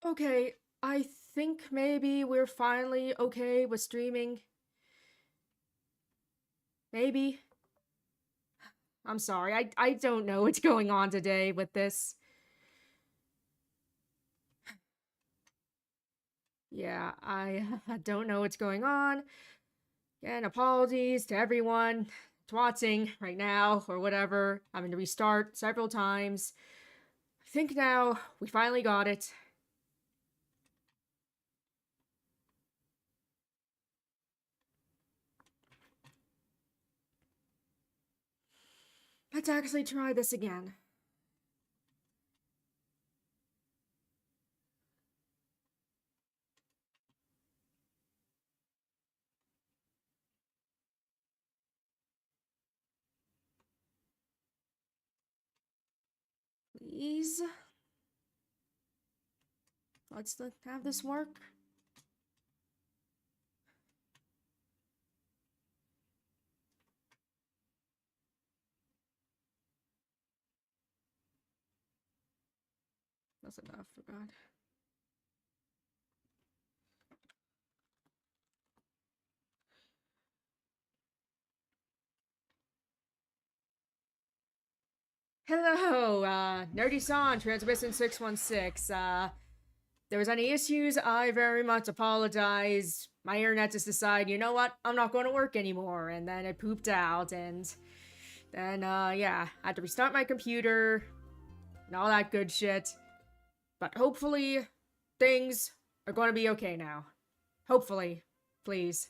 Okay, I think maybe we're finally okay with streaming. Maybe. I'm sorry, I don't know what's going on today with this. Yeah, I don't know what's going on. And apologies to everyone that's watching right now or whatever. Having to restart several times. I think now we finally got it. Let's actually try this again. Please. Let's have this work. That's enough, for God. Hello, Nerdy San, Transmission 616. There was any issues, I very much apologize. My internet just decided, you know what, I'm not going to work anymore, and then it pooped out, and then, yeah, I had to restart my computer, and all that good shit. But hopefully, things are going to be okay now. Hopefully. Please.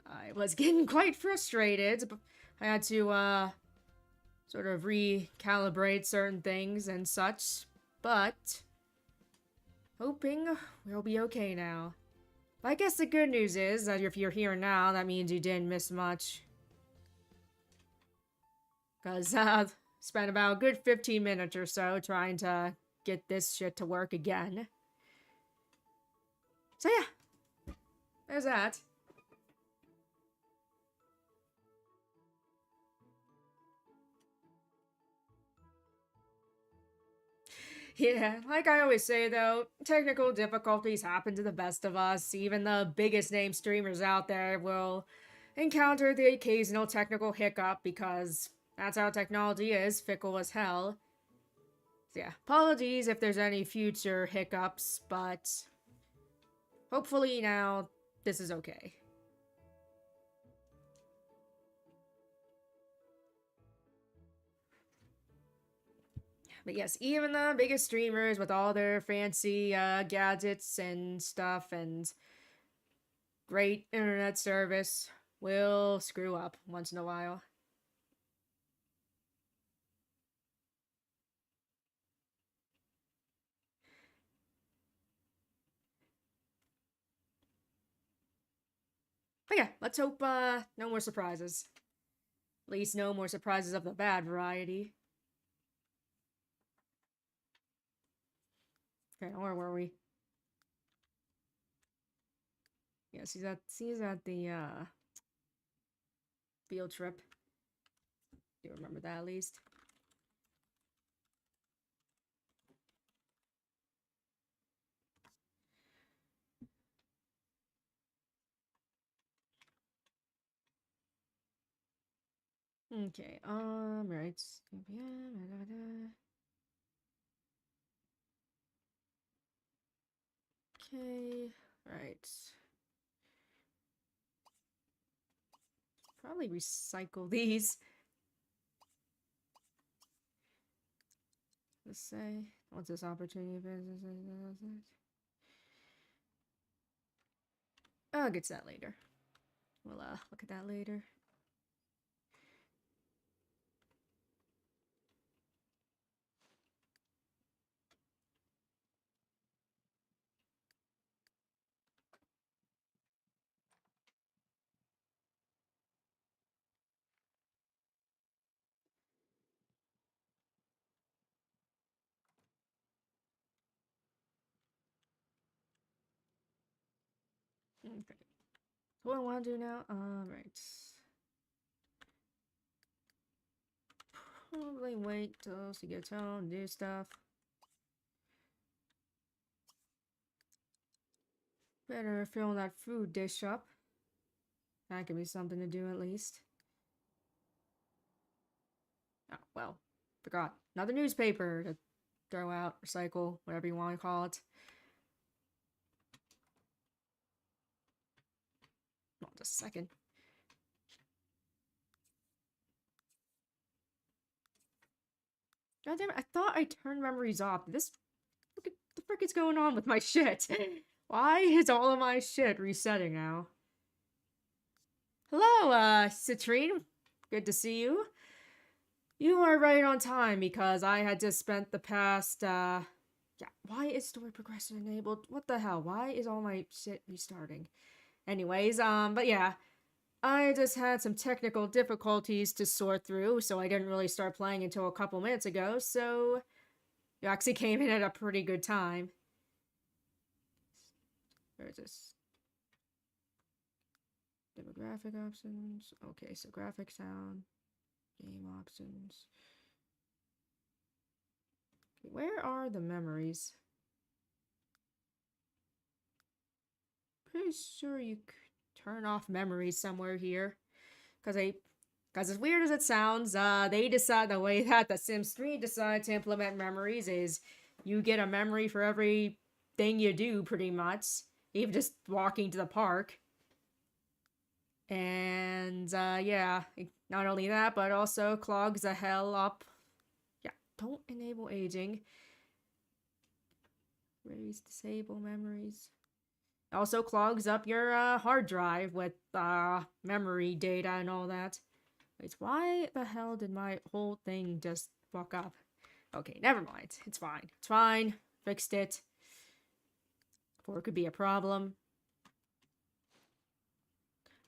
I was getting quite frustrated. I had to, sort of recalibrate certain things and such, but hoping we'll be okay now. But I guess the good news is that if you're here now, that means you didn't miss much. Because, spent about a good 15 minutes or so trying to get this shit to work again. So yeah, there's that. Yeah, like I always say though, technical difficulties happen to the best of us. Even the biggest name streamers out there will encounter the occasional technical hiccup because that's how technology is, fickle as hell. So yeah, apologies if there's any future hiccups, but hopefully now this is okay. But yes, even the biggest streamers with all their fancy gadgets and stuff and great internet service will screw up once in a while. But yeah, let's hope no more surprises. At least no more surprises of the bad variety. Okay, where were we? Yes, he's at the field trip. Do you remember that at least? Okay, right. Okay, right. Probably recycle these. Let's say, what's this opportunity? I'll get to that later. We'll look at that later. Okay. What do I want to do now? Right. probably wait till she gets home, do stuff. Better fill that food dish up. That could be something to do at least. Oh, well, forgot. Another newspaper to throw out, recycle, whatever you want to call it. Hold on just a second. God damn it, I thought I turned memories off. Look at the frick is going on with my shit. Why is all of my shit resetting now? Hello, Citrine. Good to see you. You are right on time because I had just spent the past, yeah, why is story progression enabled? What the hell? Why is all my shit restarting? Anyways, but yeah, I just had some technical difficulties to sort through, so I didn't really start playing until a couple minutes ago, so you actually came in at a pretty good time. Where is this? Demographic options. Okay, so graphic sound. Game options. Okay, where are the memories? Pretty sure you could turn off memories somewhere here. Because as weird as it sounds, they decide the way that The Sims 3 decided to implement memories is you get a memory for every thing you do, pretty much. Even just walking to the park. And, yeah, not only that, but also clogs the hell up. Yeah, don't enable aging. Raise disable memories. Also clogs up your, hard drive with, memory data and all that. Wait, why the hell did my whole thing just fuck up? Okay, never mind. It's fine. It's fine. Fixed it. Before it could be a problem.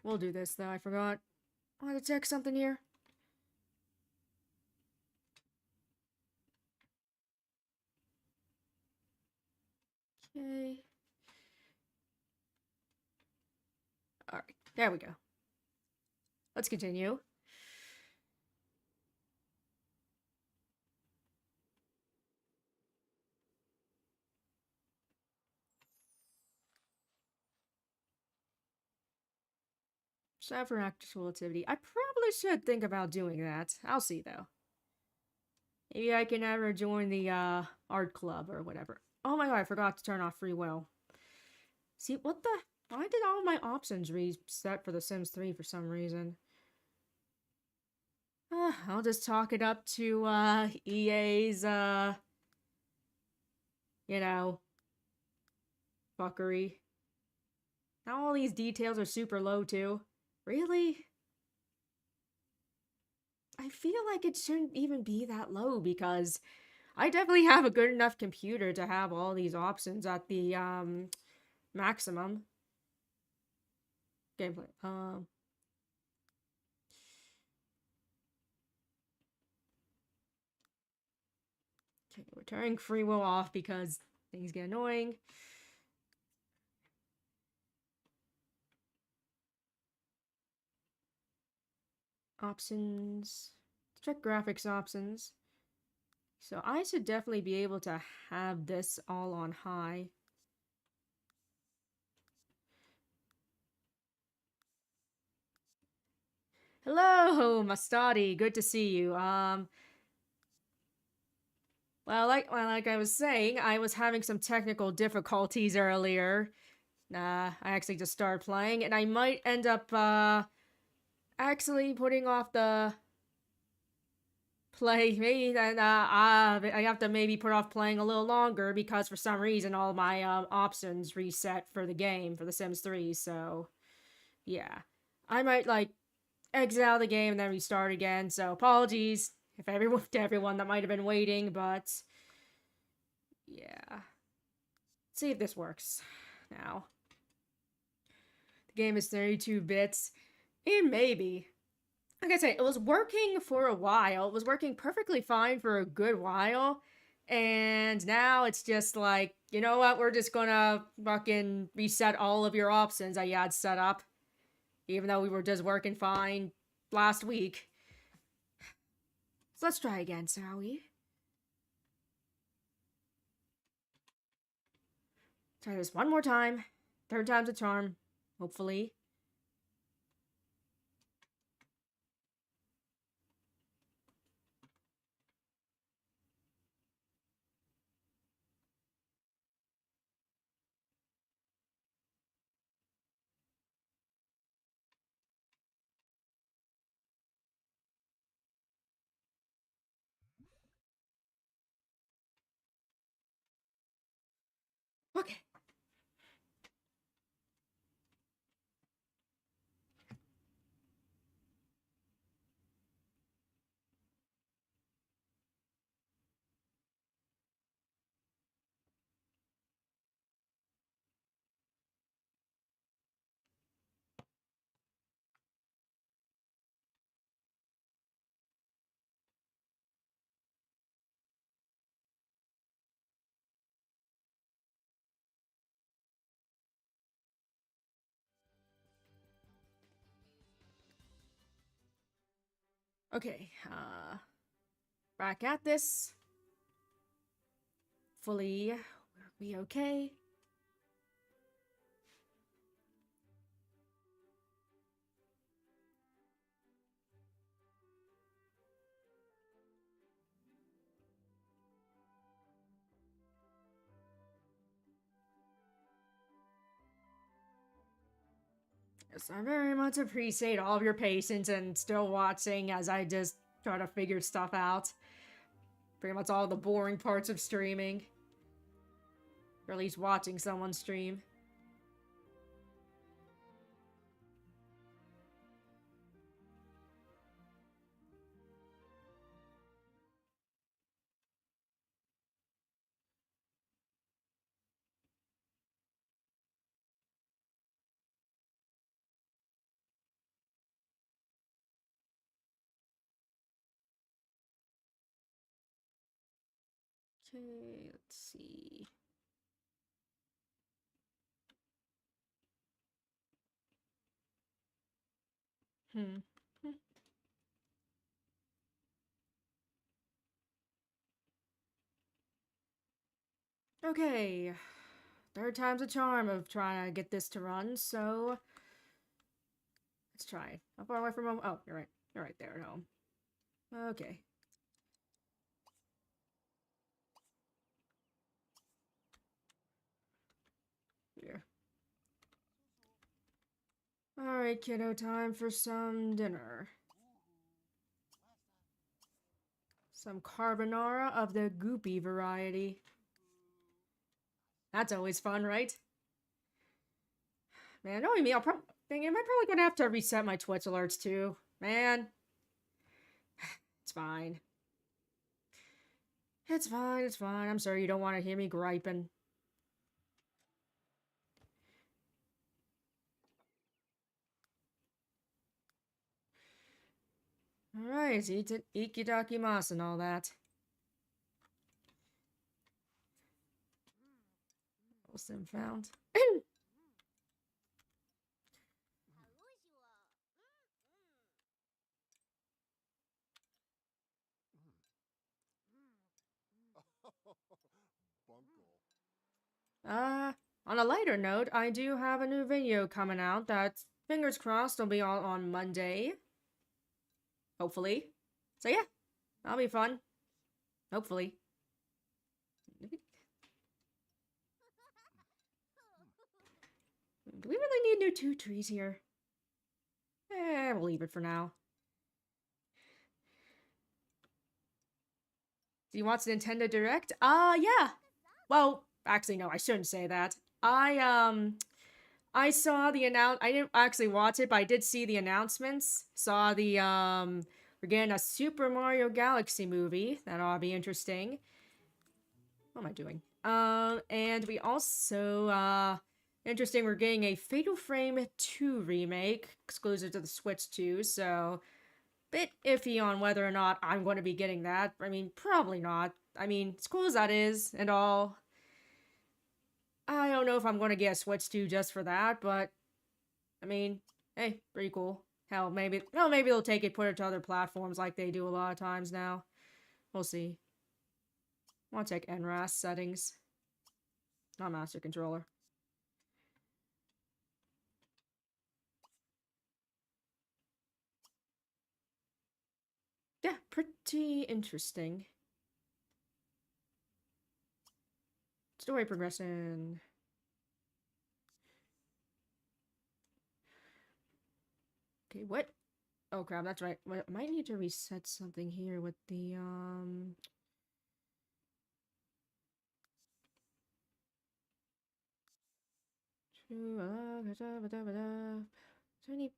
We'll do this, though. I forgot. I want to check something here. Okay. Alright, there we go. Let's continue. Set for actual activity. I probably should think about doing that. I'll see, though. Maybe I can ever join the, art club or whatever. Oh my god, I forgot to turn off free will. See, what the... Why did all my options reset for The Sims 3 for some reason? I'll just chalk it up to, EA's, you know, fuckery. Now all these details are super low, too. Really? I feel like it shouldn't even be that low because I definitely have a good enough computer to have all these options at the, maximum. Gameplay. Okay, we're turning free will off because things get annoying. Options. Check graphics options. So I should definitely be able to have this all on high. Hello, Mastadi. Good to see you. Well, like I was saying, I was having some technical difficulties earlier. I actually just started playing, and I might end up, actually putting off the play. Maybe that, I have to maybe put off playing a little longer because for some reason all my, options reset for the game, for The Sims 3, so, yeah. I might, like, exit out of the game and then restart again, so apologies if to everyone that might have been waiting, but yeah. Let's see if this works now. The game is 32 bits. It may be. Like I say, it was working for a while. It was working perfectly fine for a good while. And now it's just like, you know what? We're just gonna fucking reset all of your options that you had set up. Even though we were just working fine last week. let's try again, shall we? Try this one more time. Third time's a charm, hopefully. Okay. Okay, back at this. Fully, are we okay? Yes, I very much appreciate all of your patience and still watching as I just try to figure stuff out. Pretty much all the boring parts of streaming. Or at least watching someone stream. Okay, let's see. Hmm. Okay. Third time's a charm of trying to get this to run, so let's try. How far away from home? Oh, you're right. You're right there at home. Okay. Here. Alright, kiddo, time for some dinner. Some carbonara of the goopy variety. That's always fun, right? Man, knowing me, am I probably gonna have to reset my Twitch alerts too. Man. It's fine. It's fine, it's fine. I'm sorry you don't want to hear me griping. Alright, ikidakimasu and all that. Wilson found. On a lighter note, I do have a new video coming out that, fingers crossed, will be on Monday. Hopefully. So yeah, that'll be fun. Hopefully. Do we really need new 2 trees here? We'll leave it for now. Do you watch Nintendo Direct? Yeah. Well, actually, no, I shouldn't say that. I saw the I didn't actually watch it, but I did see the announcements. Saw the, we're getting a Super Mario Galaxy movie. That ought to be interesting. What am I doing? And we also, interesting, we're getting a Fatal Frame 2 remake, exclusive to the Switch 2, so bit iffy on whether or not I'm going to be getting that. I mean, probably not. I mean, as cool as that is and all, I don't know if I'm going to get a Switch 2 just for that, but I mean, hey, pretty cool. Hell, maybe they'll take it, put it to other platforms like they do a lot of times now. We'll see. I'll check NRAS settings. Not master controller. Yeah, pretty interesting. Story progression. Okay, what? Oh crap, that's right. I might need to reset something here with the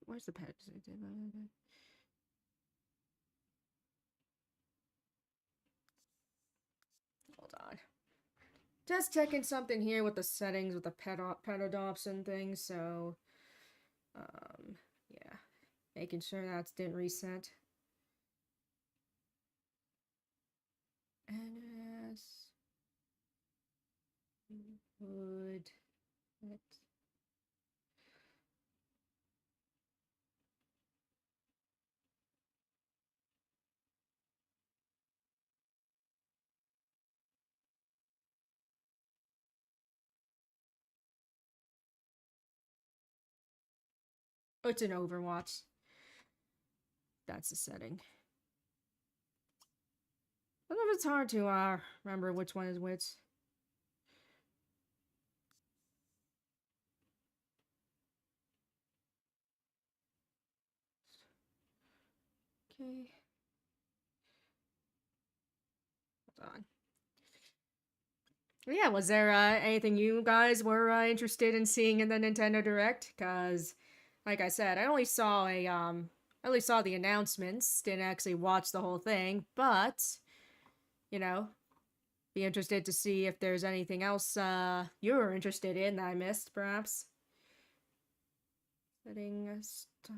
where's the pet? Hold on. Just checking something here with the settings with the pet adoption thing, so yeah. Making sure that didn't reset. NS would pet. Oh, it's an Overwatch. That's the setting. Sometimes it's hard to remember which one is which. Okay. Hold on. Yeah, was there anything you guys were interested in seeing in the Nintendo Direct? Because, like I said, I only saw the announcements, didn't actually watch the whole thing, but, you know, be interested to see if there's anything else you were interested in that I missed, perhaps. Setting stop.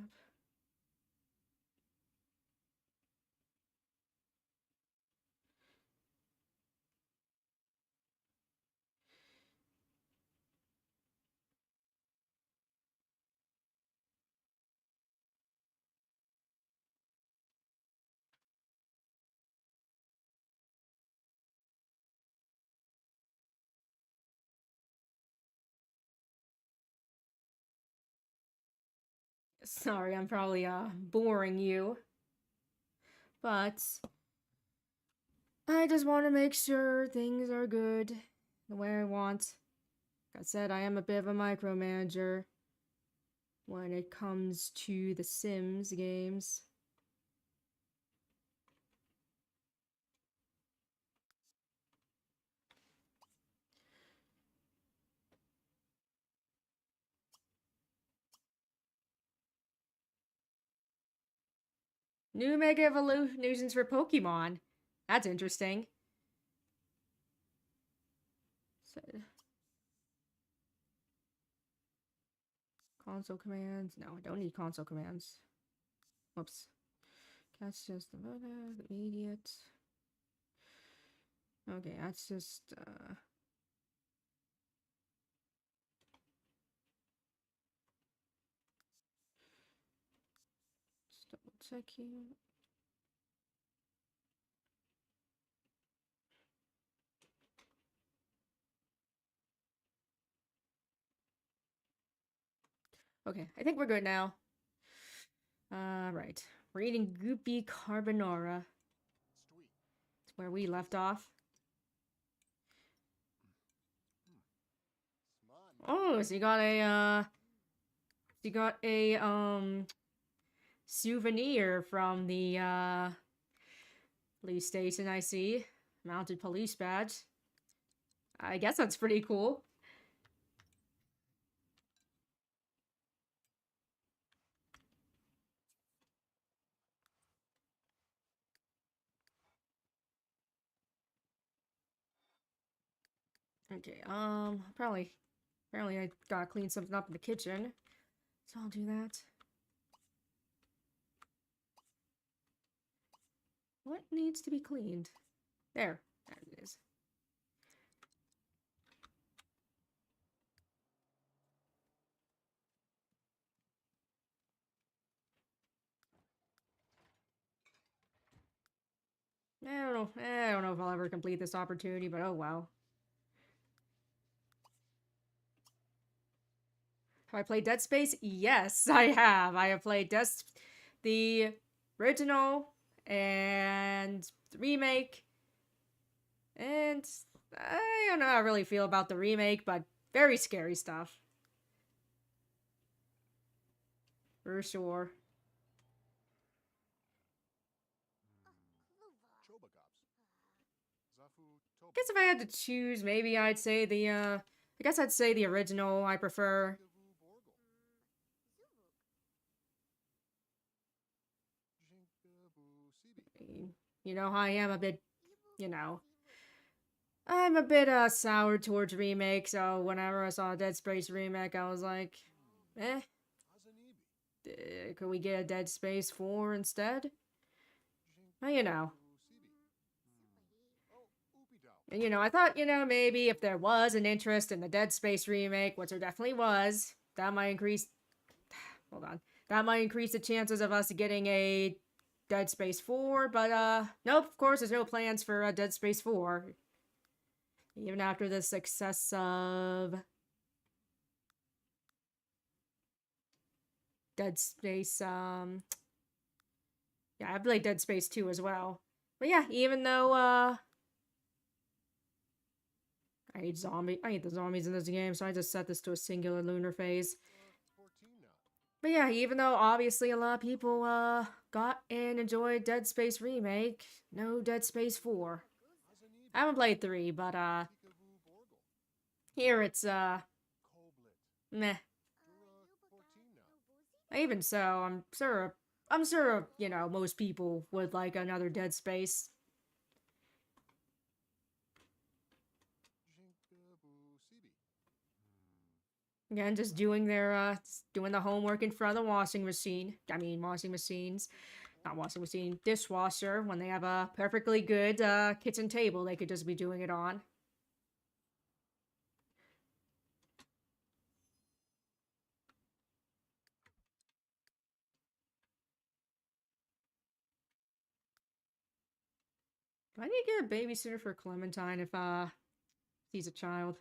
Sorry, I'm probably boring you, but I just want to make sure things are good the way I want. Like I said, I am a bit of a micromanager when it comes to the Sims games. New Mega Evolutions for Pokemon. That's interesting. So, console commands. No, I don't need console commands. Whoops. That's just the immediate. Okay, that's just double check here. Okay, I think we're good now. Right. We're eating goopy carbonara. It's where we left off. Oh, so you got a souvenir from the police station, I see. Mounted police badge. I guess that's pretty cool. Okay, apparently I gotta clean something up in the kitchen. So I'll do that. What needs to be cleaned? There it is. I don't know if I'll ever complete this opportunity, but oh well. Have I played Dead Space? Yes, I have. I have played the original and the remake, and I don't know how I really feel about the remake, but very scary stuff. For sure. I guess if I had to choose, maybe I'd say I guess I'd say the original I prefer. You know, I am a bit, you know, I'm a bit sour towards remake, so whenever I saw a Dead Space remake, I was like, eh, could we get a Dead Space 4 instead? Well, you know. And, you know, I thought, you know, maybe if there was an interest in the Dead Space remake, which there definitely was, that might increase. Hold on. That might increase the chances of us getting a Dead Space 4, but, nope, of course, there's no plans for Dead Space 4. Even after the success of Dead Space, yeah, I played Dead Space 2 as well. But yeah, even though, I hate the zombies in this game, so I just set this to a singular lunar phase. But yeah, even though obviously a lot of people, got and enjoyed Dead Space Remake, no Dead Space 4. I haven't played 3, but, here it's, meh. Even so, I'm sure, you know, most people would like another Dead Space. Again, just doing doing the homework in front of the washing machine. I mean, washing machines. Not washing machine, dishwasher, when they have a perfectly good, kitchen table they could just be doing it on. Do I need to get a babysitter for Clementine if, he's a child?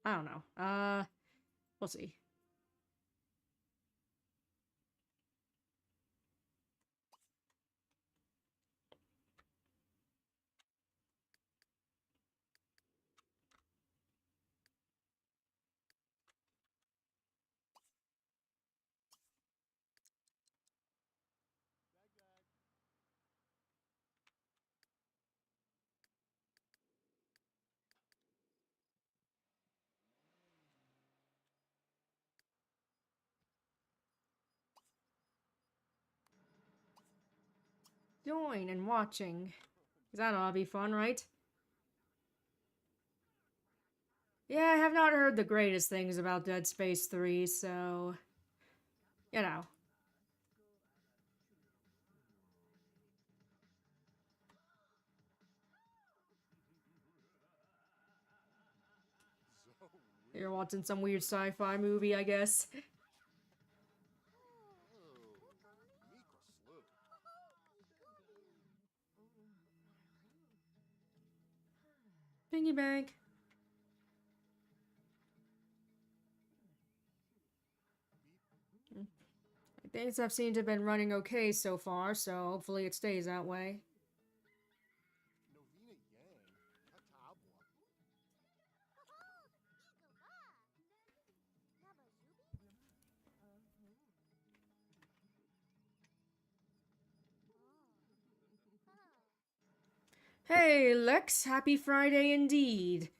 I don't know. We'll see. Join and watching. Because that ought to be fun, right? Yeah, I have not heard the greatest things about Dead Space 3, so... You know. You're watching some weird sci-fi movie, I guess. Piggy bank. Things have seemed to have been running okay so far, so hopefully it stays that way. Hey, Lex, happy Friday indeed.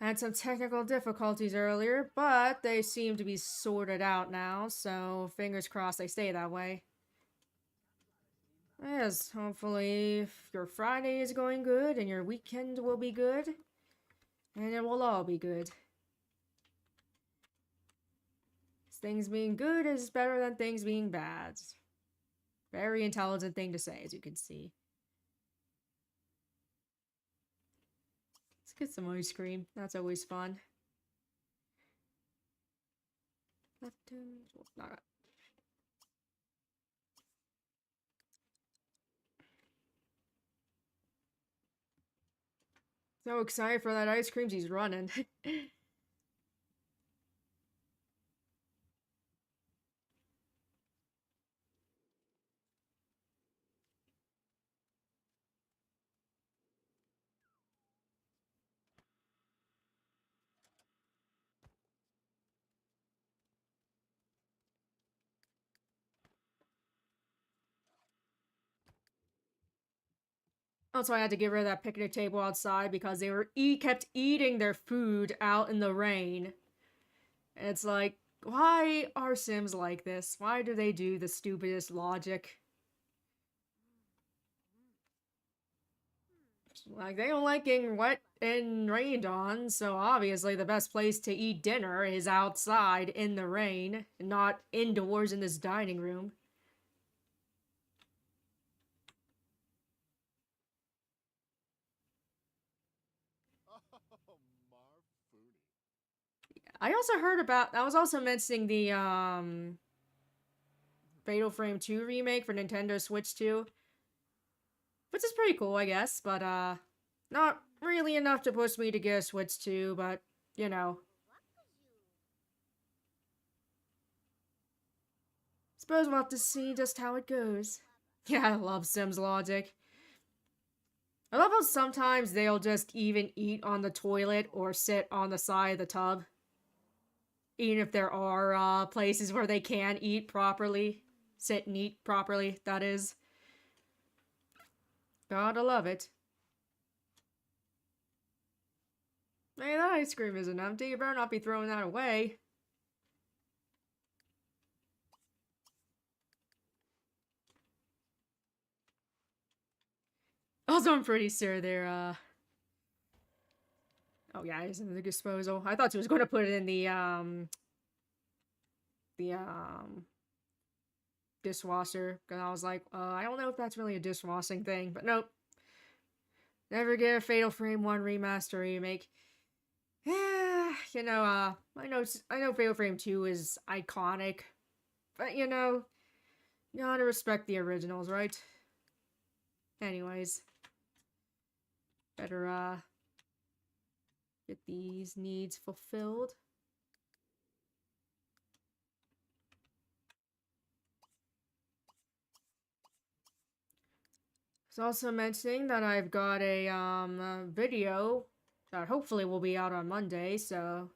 Had some technical difficulties earlier, but they seem to be sorted out now, so fingers crossed they stay that way. Yes, hopefully your Friday is going good and your weekend will be good. And it will all be good. Things being good is better than things being bad. Very intelligent thing to say, as you can see. Let's get some ice cream. That's always fun. Not so excited for that ice cream. He's running. Also, I had to get rid of that picnic table outside because they were kept eating their food out in the rain. And it's like, why are Sims like this? Why do they do the stupidest logic? Like, they don't like getting wet and rained on, so obviously the best place to eat dinner is outside in the rain, not indoors in this dining room. I also heard about, I was also mentioning the, Fatal Frame 2 remake for Nintendo Switch 2, which is pretty cool, I guess, but, not really enough to push me to get a Switch 2, but, you know. Suppose we'll have to see just how it goes. Yeah, I love Sims logic. I love how sometimes they'll just even eat on the toilet or sit on the side of the tub. Even if there are places where they can eat properly. Sit and eat properly, that is. Gotta love it. Hey, that ice cream isn't empty. You better not be throwing that away. Also, I'm pretty sure they're, oh yeah, it's in the disposal. I thought she was going to put it in the dishwasher. Because I was like, I don't know if that's really a dishwashing thing. But nope. Never get a Fatal Frame 1 remaster remake. Yeah, you know, I know Fatal Frame 2 is iconic. But, you gotta respect the originals, right? Anyways. Better, get these needs fulfilled. It's also mentioning that I've got a video that hopefully will be out on Monday, so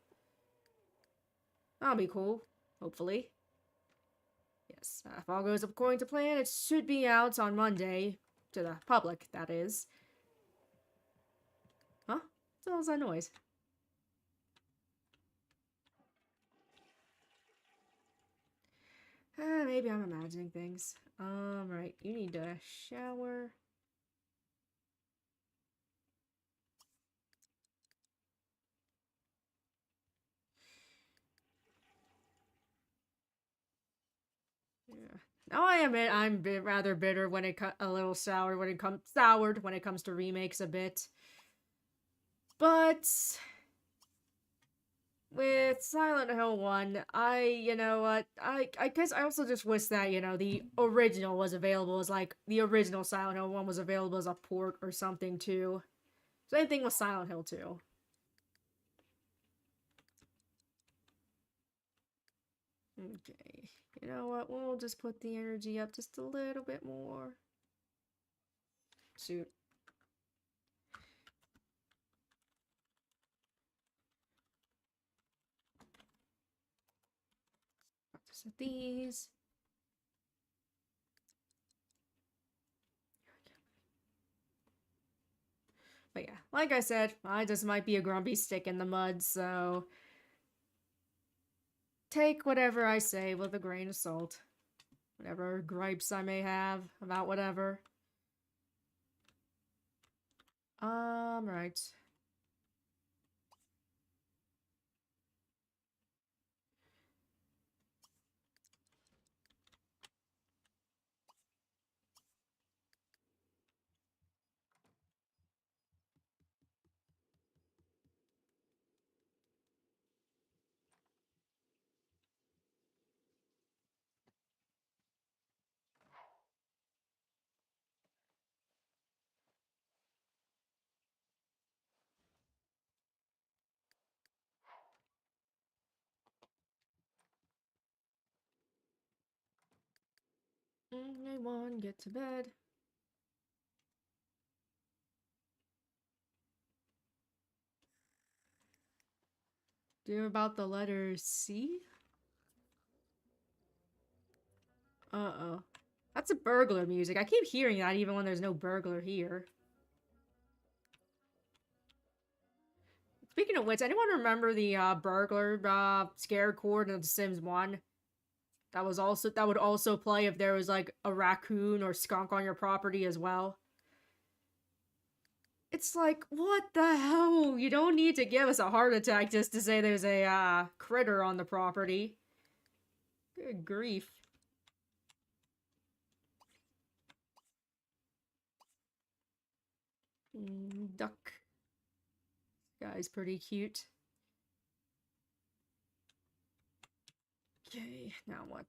that'll be cool. Hopefully. Yes, if all goes according to plan, it should be out on Monday. To the public, that is. Huh? What was that noise? Maybe I'm imagining things. Right. You need to shower. Yeah. Now I admit I'm rather bitter when it a little sour when it comes soured when it comes to remakes a bit. But with Silent Hill 1, you know what, I guess I also just wish that, the original was available as, like, the original Silent Hill 1 was available as a port or something, too. Same thing with Silent Hill 2. Okay, you know what, we'll just put the energy up just a little bit more. Shoot. Set these. But yeah, like I said, I just might be a grumpy stick in the mud, so take whatever I say with a grain of salt. Whatever gripes I may have about whatever. Right. Anyone get to bed? Do about the letter C? Uh-oh. That's a burglar music. I keep hearing that even when there's no burglar here. Speaking of which, anyone remember the burglar scare chord in The Sims 1? That would also play if there was like a raccoon or skunk on your property as well. It's like, what the hell? You don't need to give us a heart attack just to say there's a critter on the property. Good grief. Duck. Guy's pretty cute. Okay, now what?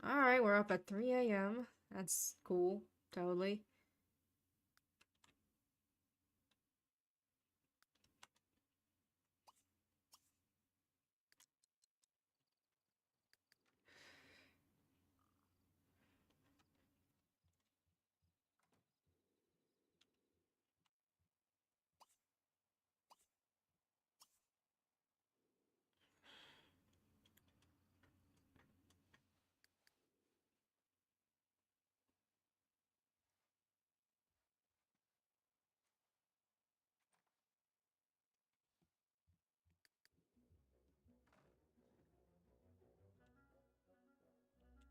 Alright, we're up at 3 a.m. That's cool. Totally.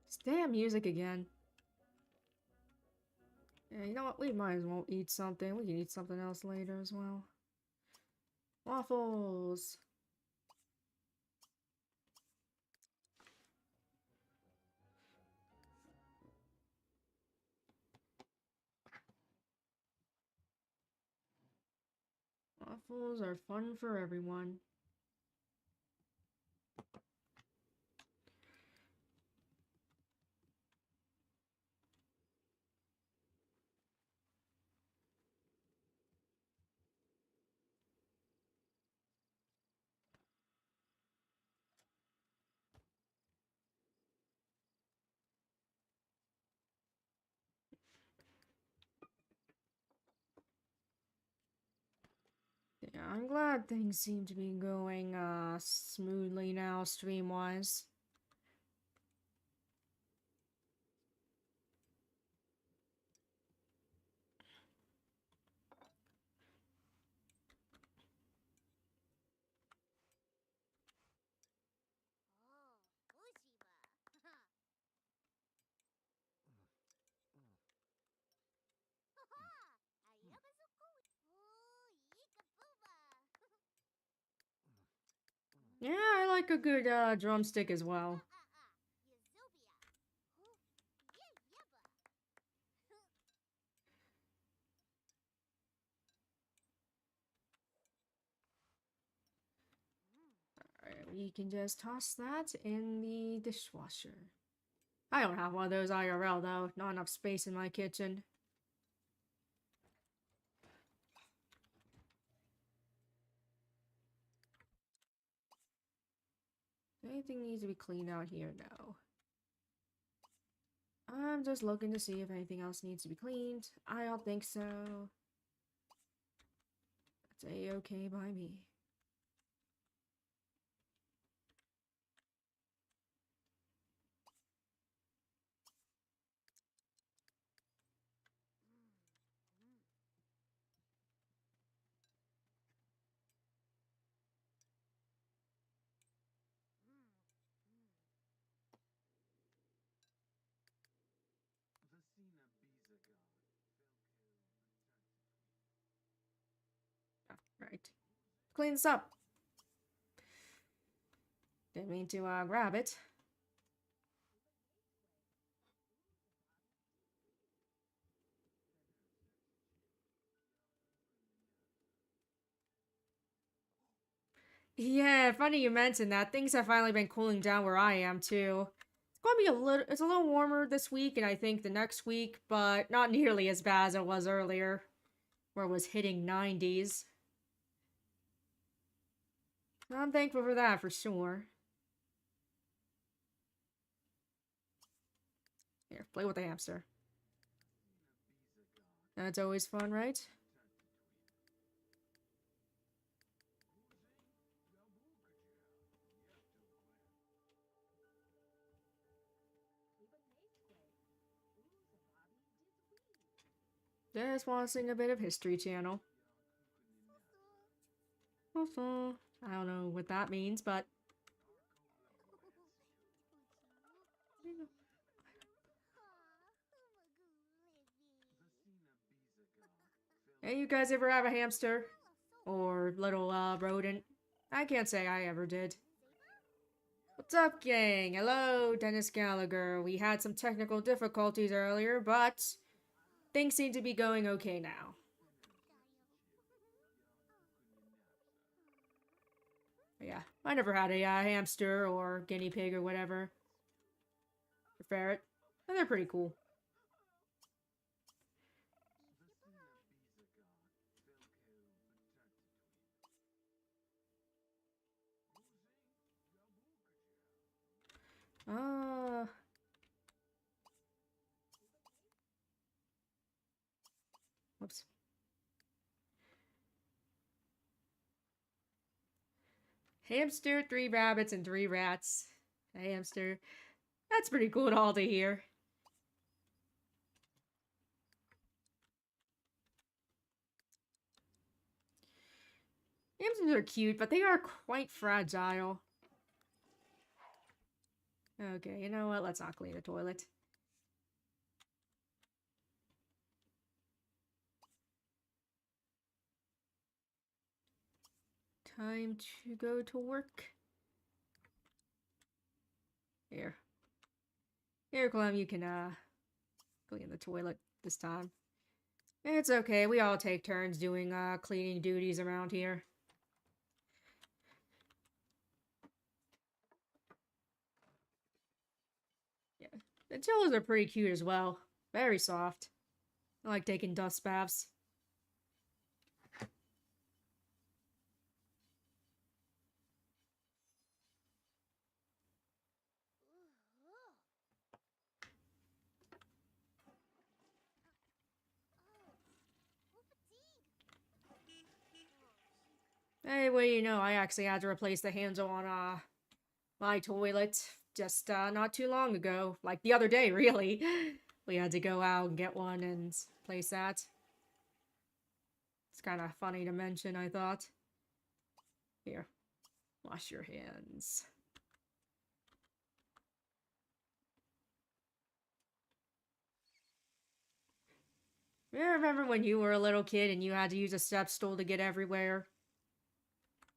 It's damn music again. Yeah, you know what? We might as well eat something. We can eat something else later as well. Waffles. Waffles are fun for everyone. Yeah, I'm glad things seem to be going smoothly now, stream-wise. Yeah, I like a good drumstick as well. Alright, we can just toss that in the dishwasher. I don't have one of those IRL though. Not enough space in my kitchen. Anything needs to be cleaned out here? No. I'm just looking to see if anything else needs to be cleaned. I don't think so. That's a-okay by me. Right. Clean this up. Didn't mean to grab it. Yeah, funny you mentioned that. Things have finally been cooling down where I am too. It's a little warmer this week and I think the next week, but not nearly as bad as it was earlier, where it was hitting 90s. I'm thankful for that for sure. Here, play with the hamster. That's always fun, right? Just want to sing a bit of History Channel. I don't know what that means, but... Hey, you guys ever have a hamster? Or little, rodent? I can't say I ever did. What's up, gang? Hello, Dennis Gallagher. We had some technical difficulties earlier, but... things seem to be going okay now. Yeah, I never had a hamster or guinea pig or whatever. Or ferret. And they're pretty cool. Whoops. Hamster, 3 rabbits, and 3 rats. A hamster. That's pretty cool all to hear. Hamsters are cute, but they are quite fragile. Okay, you know what? Let's not clean the toilet. Time to go to work. Here. Here, Clem, you can, clean the toilet this time. It's okay, we all take turns doing, cleaning duties around here. Yeah, the chillos are pretty cute as well. Very soft. I like taking dust baths. Hey, well, you know, I actually had to replace the handle on, my toilet just, not too long ago. Like, the other day, really. We had to go out and get one and place that. It's kind of funny to mention, I thought. Here, wash your hands. You remember when you were a little kid and you had to use a step stool to get everywhere?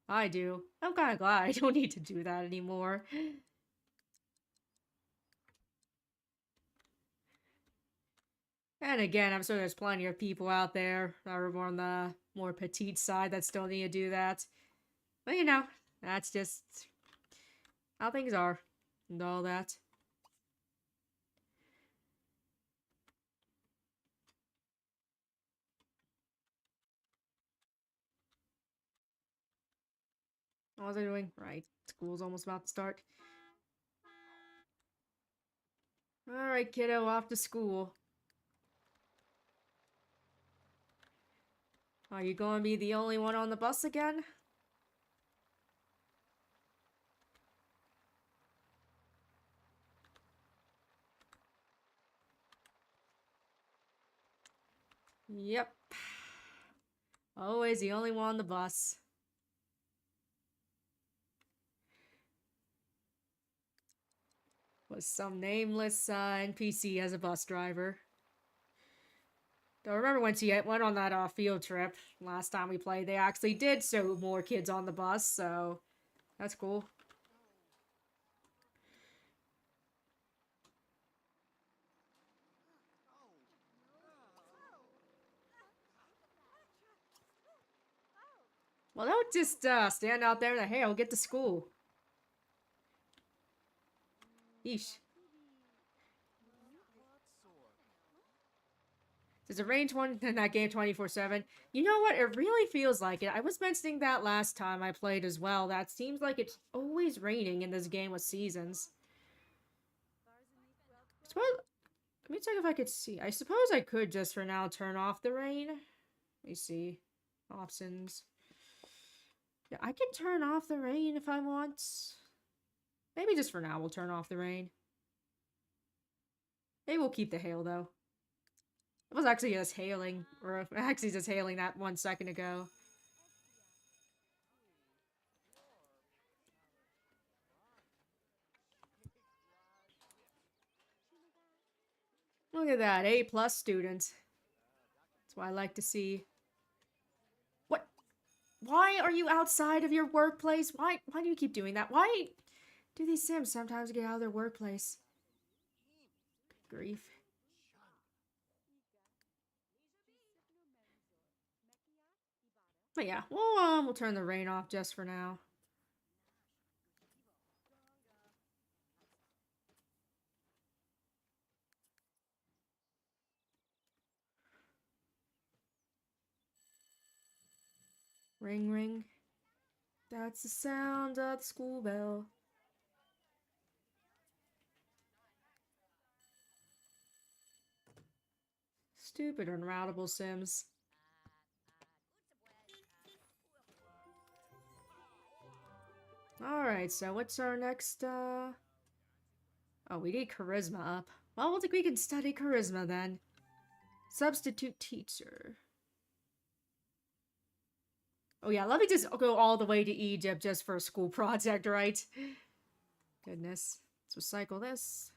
I do. I'm kind of glad I don't need to do that anymore. And again, I'm sure there's plenty of people out there that are on the more petite side that still need to do that. But you know, that's just how things are and all that. What was I doing? Right, school's almost about to start. Alright, kiddo, off to school. Are you going to be the only one on the bus again? Yep. Always the only one on the bus. Was some nameless NPC as a bus driver. I remember when she went on that field trip last time we played, they actually did show more kids on the bus, so that's cool. Well, don't just stand out there and hey, I'll get to school. Yeesh. Does it rain in that game 24/7? You know what? It really feels like it. I was mentioning that last time I played as well. That seems like it's always raining in this game with seasons. me check if I could see. I suppose I could just for now turn off the rain. Let me see. Options. Yeah, I can turn off the rain if I want. Maybe just for now we'll turn off the rain. Maybe we'll keep the hail though. It was actually just hailing, or actually just hailing that 1 second ago. Look at that, A+ student. That's what I like to see. What? Why are you outside of your workplace? Why do you keep doing that? Why do these Sims sometimes get out of their workplace? Good grief. But yeah, we'll turn the rain off just for now. Ring, ring. That's the sound of the school bell. Stupid unroutable Sims. Alright, so what's our next, Oh, we need charisma up. Well, I think we can study charisma then. Substitute teacher. Oh yeah, let me just go all the way to Egypt just for a school project, right? Goodness. Let's recycle this.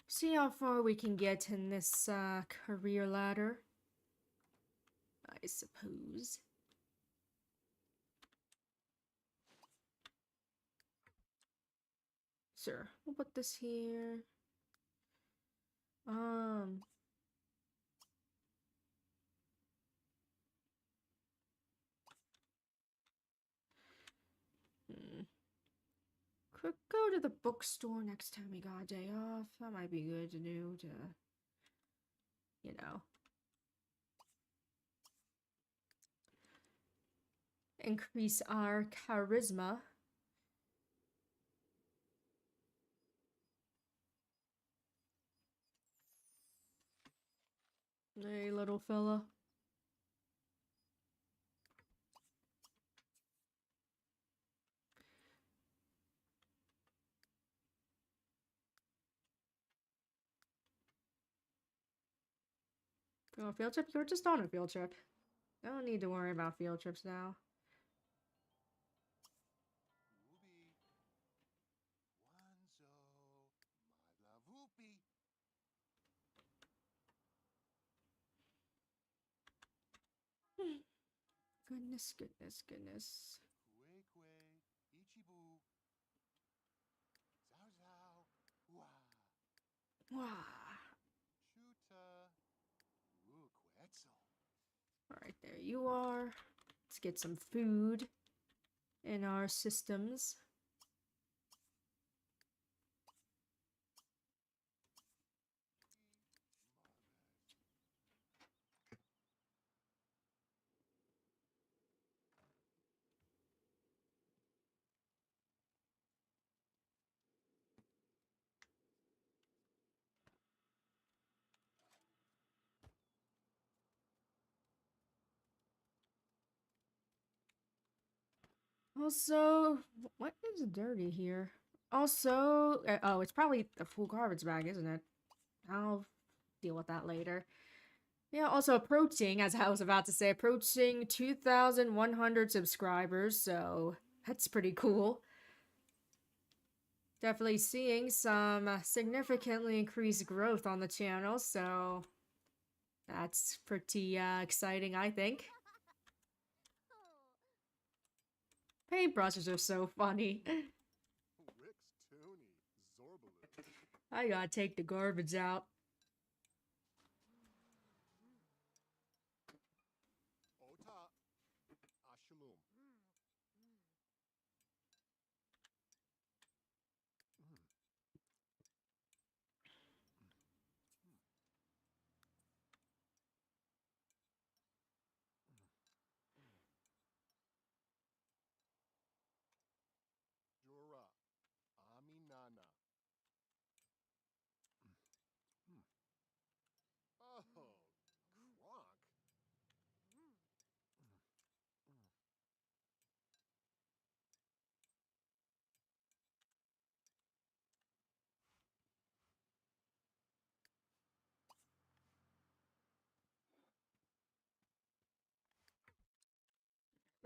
See how far we can get in this career ladder. I suppose. Sure, we'll put this here. Could go to the bookstore next time we got a day off. That might be good to do to, you know, increase our charisma. Hey, little fella. Go on a field trip? You're just on a field trip. Don't need to worry about field trips now. Goodness, goodness, goodness. Wow. Alright, there you are. Let's get some food in our systems. Also, what is dirty here? Also, oh, it's probably a full garbage bag, isn't it? I'll deal with that later. Yeah, also approaching, as I was about to say, approaching 2,100 subscribers, so that's pretty cool. Definitely seeing some significantly increased growth on the channel, so that's pretty exciting, I think. Paintbrushes are so funny. I gotta take the garbage out.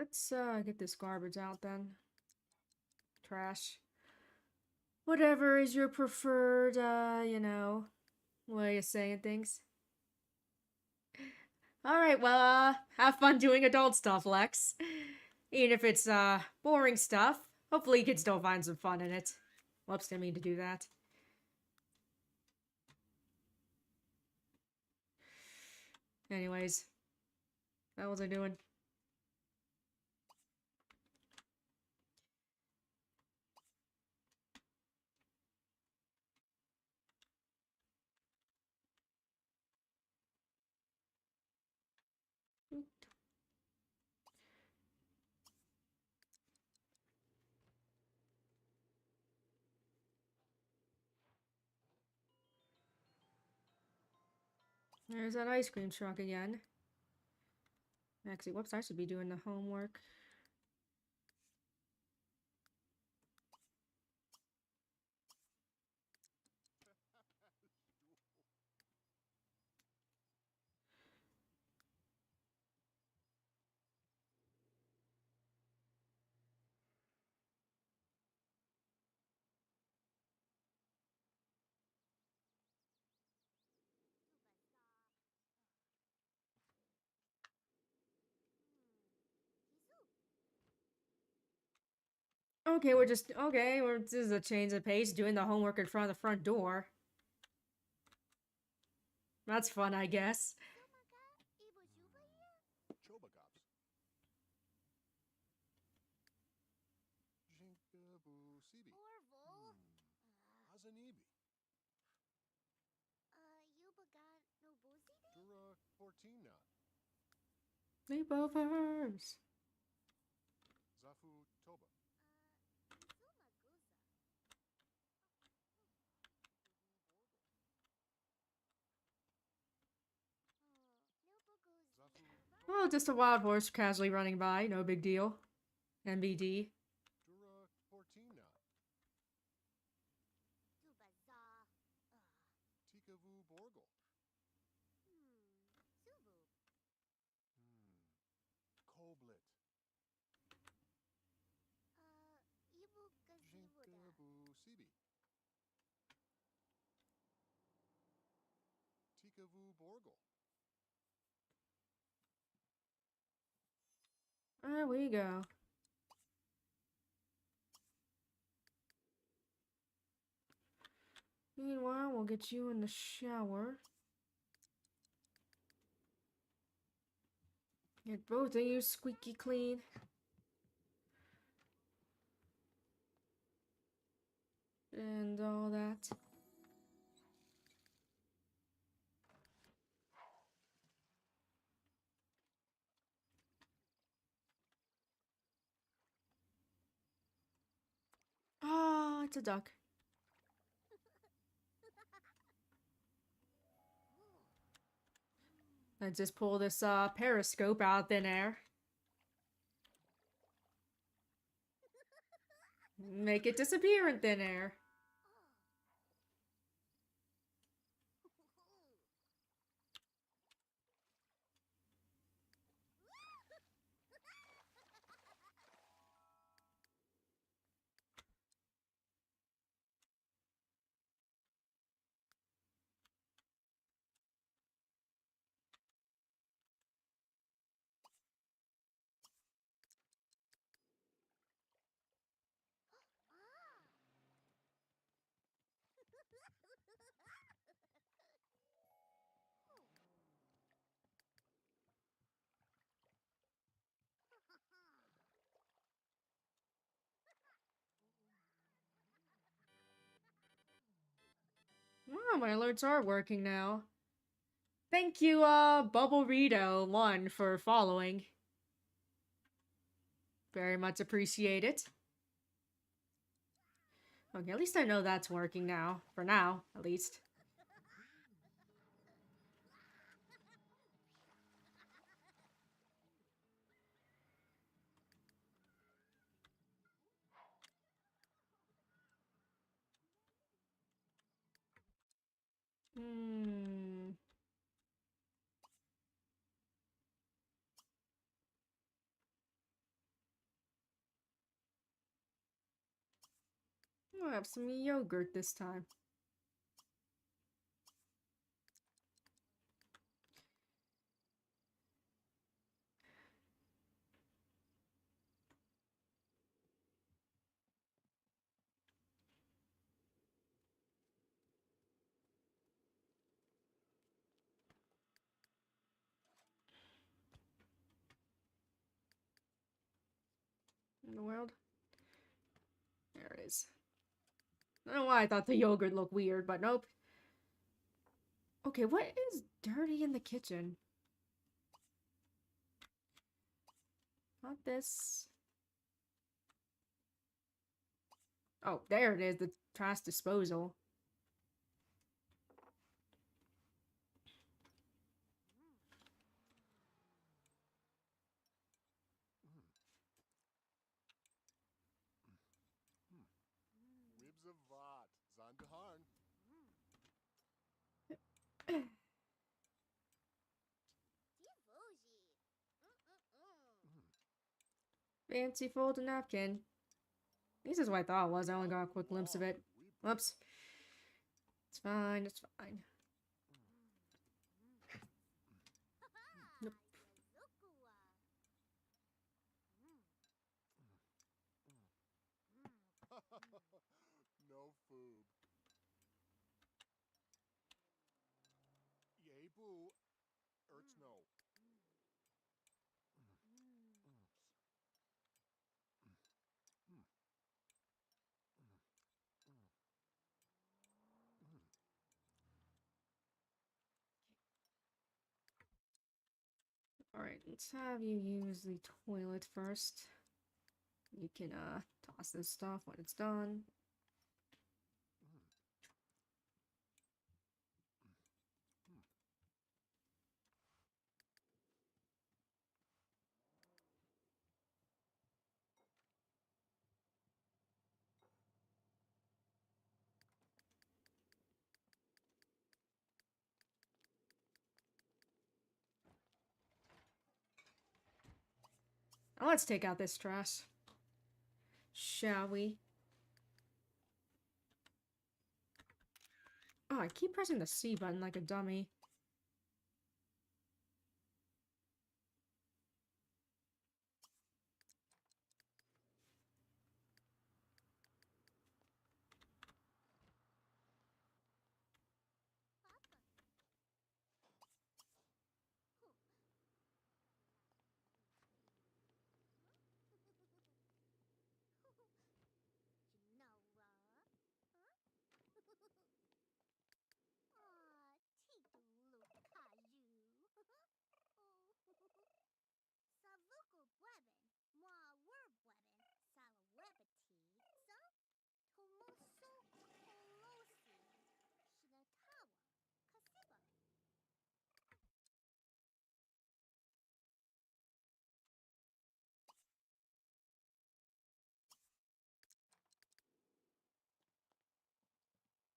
Let's get this garbage out then. Trash. Whatever is your preferred, way of saying things. Alright, well, have fun doing adult stuff, Lex. Even if it's, boring stuff, hopefully you can still find some fun in it. Whoops, didn't mean to do that. Anyways, what was I doing? There's that ice cream truck again. Actually, whoops, I should be doing the homework. Okay, this is a change of pace, doing the homework in front of the front door. That's fun, I guess. Sleepovers. Oh, just a wild horse casually running by, no big deal. MBD. There we go. Meanwhile, we'll get you in the shower. Get both of you squeaky clean. And all that. Ah, it's a duck. Let's just pull this periscope out of thin air. Make it disappear in thin air. Oh, my alerts are working now. Thank you, Bubblerito1 for following. Very much appreciate it. Okay, at least I know that's working now. For now, at least. Hmm. I'll have some yogurt this time. In the world? There it is. I don't know why I thought the yogurt looked weird, but nope. Okay, what is dirty in the kitchen? Not this. Oh, there it is, the trash disposal. Wibs of Vat, Zandeharn. Fancy folded napkin. This is what I thought it was. I only got a quick glimpse of it. Whoops. It's fine, it's fine. Nope. No food. Yay boo. Erts no. Alright, let's have you use the toilet first. You can, toss this stuff when it's done. Now let's take out this trash. Shall we? Oh, I keep pressing the C button like a dummy.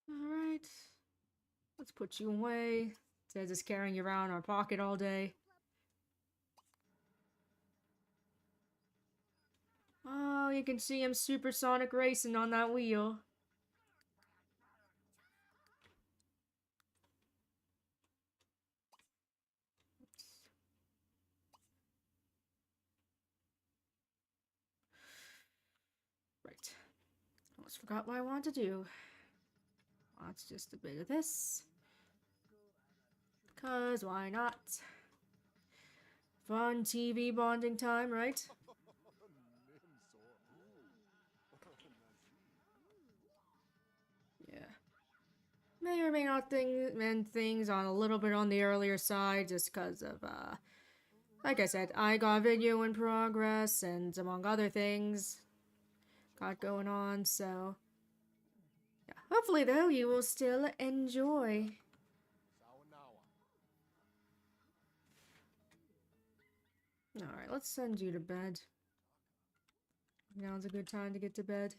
Alright. Let's put you away. Says it's carrying you around our pocket all day. Oh, you can see him supersonic racing on that wheel. Right. Almost forgot what I wanted to do. That's just a bit of this. Cause why not? Fun TV bonding time, right? Yeah. May or may not mend things on a little bit on the earlier side just because of, like I said, I got a video in progress and among other things got going on, so yeah. Hopefully, though, you will still enjoy. Alright, let's send you to bed. Now's a good time to get to bed.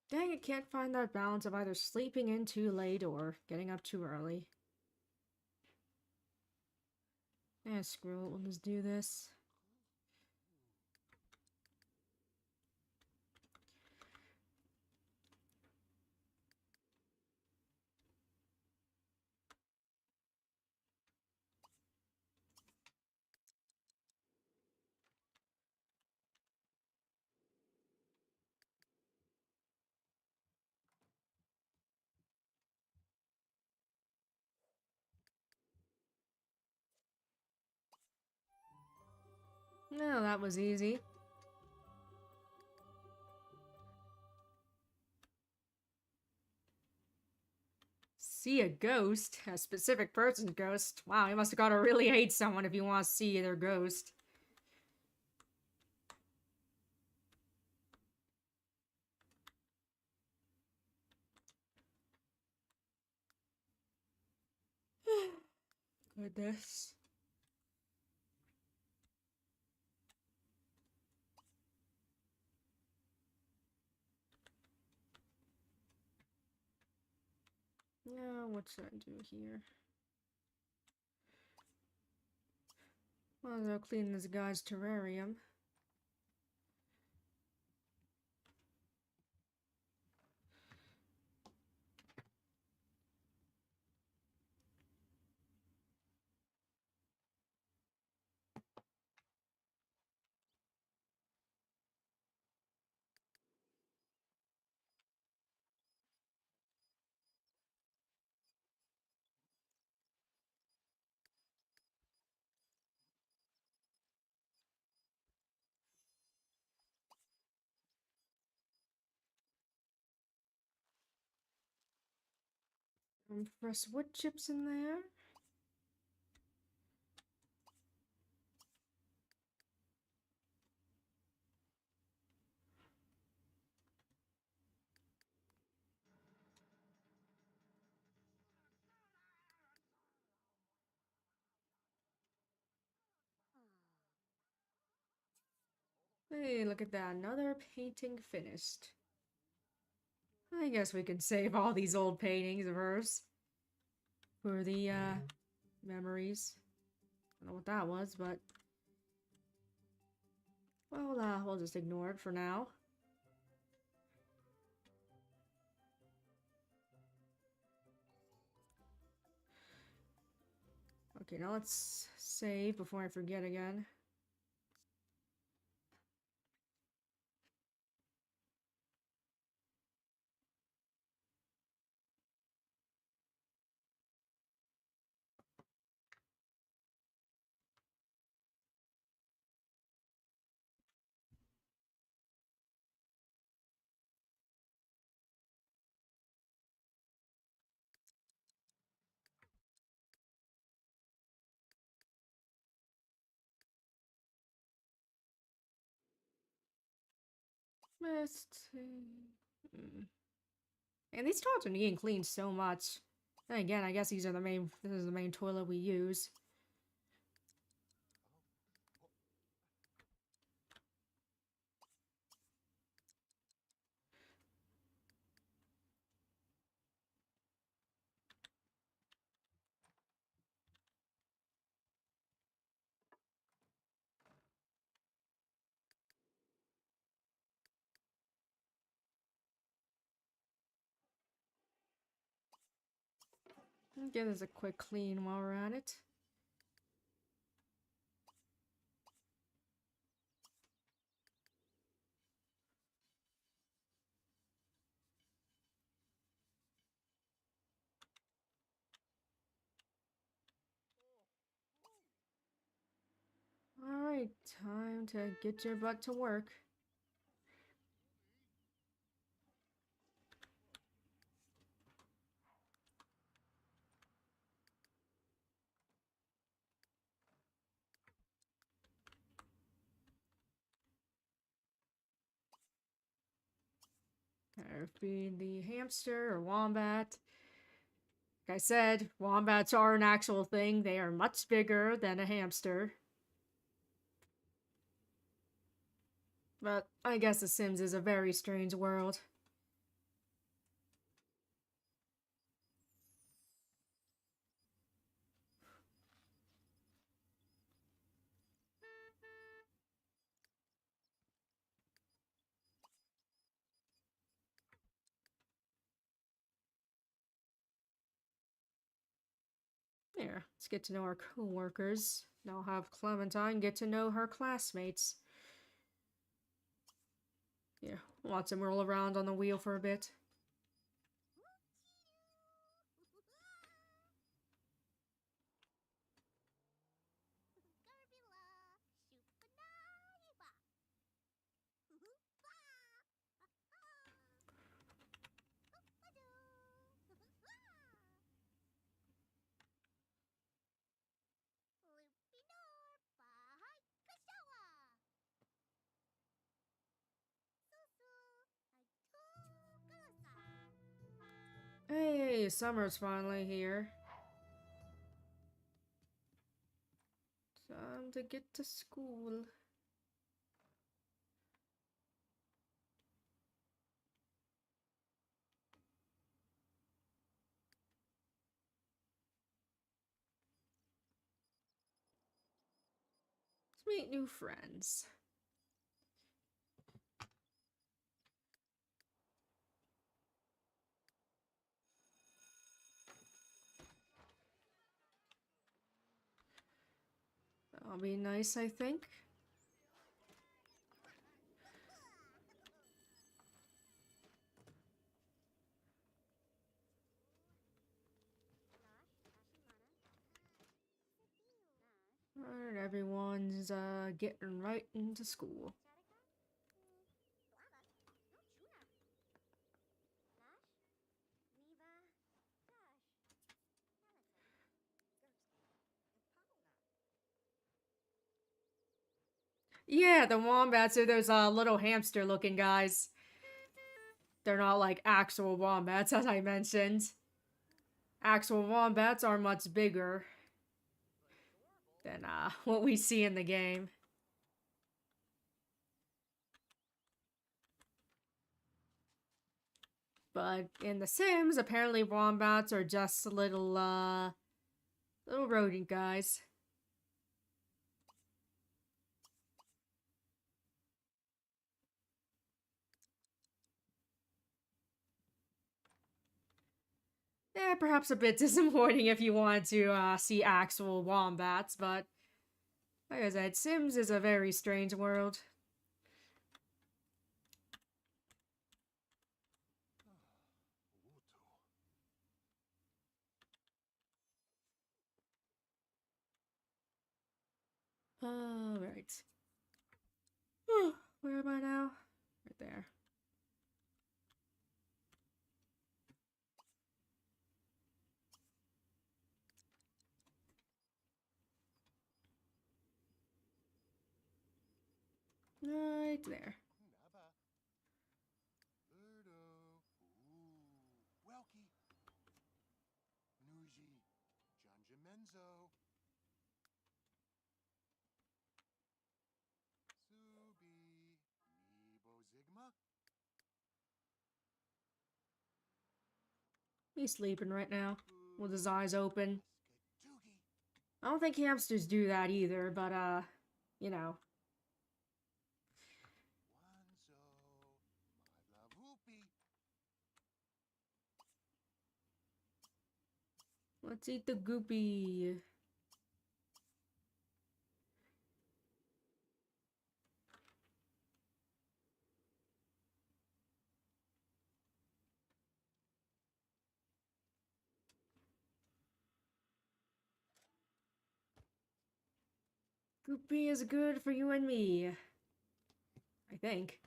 Dang it, can't find that balance of either sleeping in too late or getting up too early. Eh, screw it, we'll just do this. No, that was easy. See a ghost? A specific person's ghost? Wow, you must have gotta really hate someone if you want to see their ghost. Goodness. Now, what should I do here? Might as well clean this guy's terrarium. Fresh wood chips in there. Hey, look at that. Another painting finished. I guess we could save all these old paintings of hers for the, memories. I don't know what that was, but... well, we'll just ignore it for now. Okay, now let's save before I forget again. Let's see. And these toilets are getting cleaned so much. Then again, I guess these are the main. This is the main toilet we use. Give this a quick clean while we're at it. Alright, time to get your butt to work. There being the hamster or wombat. Like I said, wombats are an actual thing. They are much bigger than a hamster. But I guess The Sims is a very strange world. There, let's get to know our co-workers. Now I'll have Clementine get to know her classmates. Yeah, watch him roll around on the wheel for a bit. Hey, summer's finally here. Time to get to school. Let's meet new friends. That'll be nice, I think. Alright, everyone's getting right into school. Yeah, the wombats are those little hamster looking guys. They're not like actual wombats, as I mentioned. Actual wombats are much bigger than what we see in the game. But in The Sims, apparently wombats are just little rodent guys. Yeah, perhaps a bit disappointing if you want to see actual wombats, but like I said, Sims is a very strange world. Alright. Where am I now? Right there. Right there. Naba. Ludo. Ooh. Welky. Nuji. Janjamenzo. Subi. Nebo Zigma. He's sleeping right now, with his eyes open. Skadoogie. I don't think hamsters do that either, but you know. Wanzo. Madlavupi. Let's eat the goopy. Goopy is good for you and me. I think.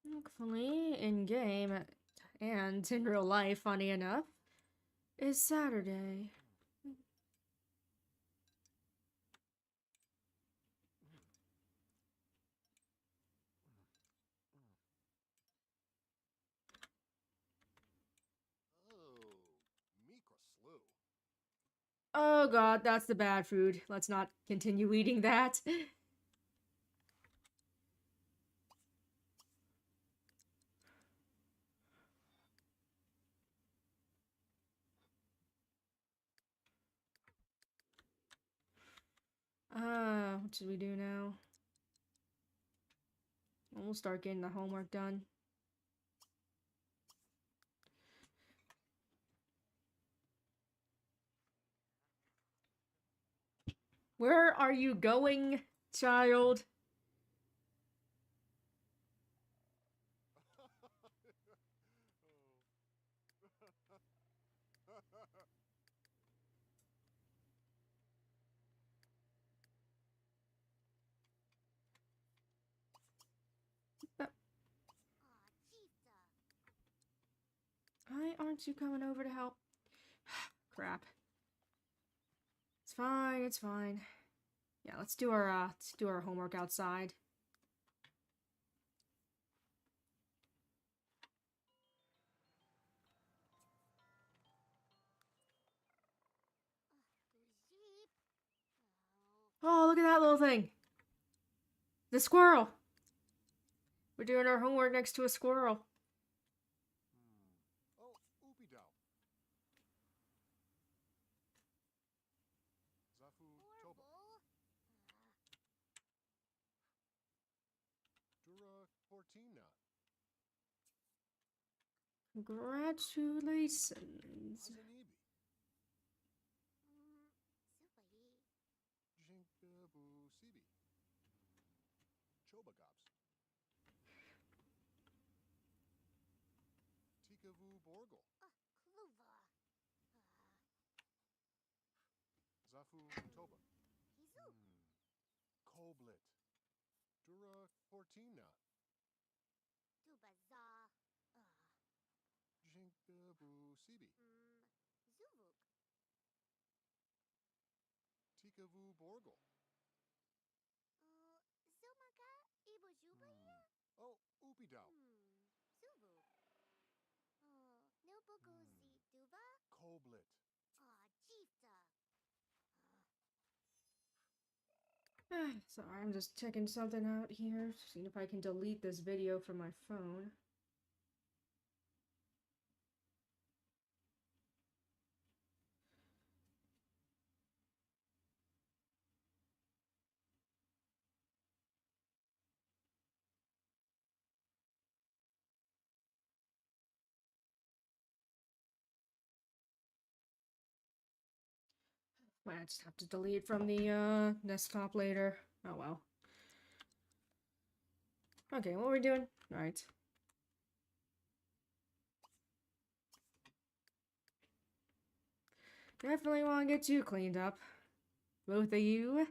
Thankfully, in game and in real life, funny enough, is Saturday. Oh, Mikra slew. Oh god, that's the bad food. Let's not continue eating that. What should we do now? We'll start getting the homework done. Where are you going, child? Why aren't you coming over to help? Crap. It's fine, it's fine. Yeah, let's do our homework outside. Oh, look at that little thing. The squirrel. We're doing our homework next to a squirrel. Oh, Oopidao. Zafu Toba. Dura Fortina. Congratulations. Azanibi. Jinkbu Sibi. Chobagobs. Tikavu Borgel. Zafu Toba. Koblit. Dura Fortina. Jinkbu Sibi. Tikavu Borgel. Oh, Oopidao. Koblit. Sorry, I'm just checking something out here. Seeing if I can delete this video from my phone. Might just have to delete from the desktop later. Oh well. Okay, what are we doing? Alright. Definitely want to get you cleaned up. Both of you.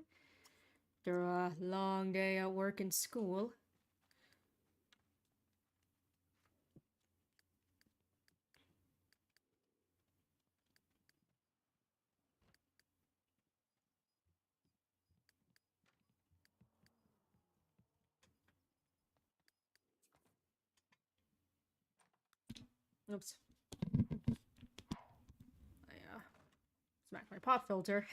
After a long day at work and school. Oops. I smacked my pop filter.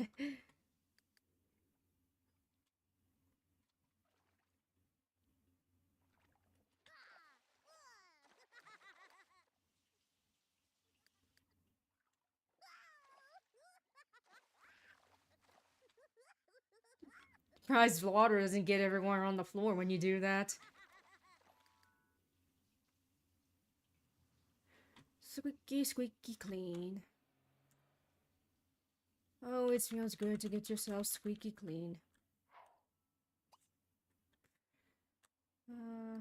Surprised water doesn't get everywhere on the floor when you do that. Squeaky, squeaky clean. Oh, it feels good to get yourself squeaky clean. Huh.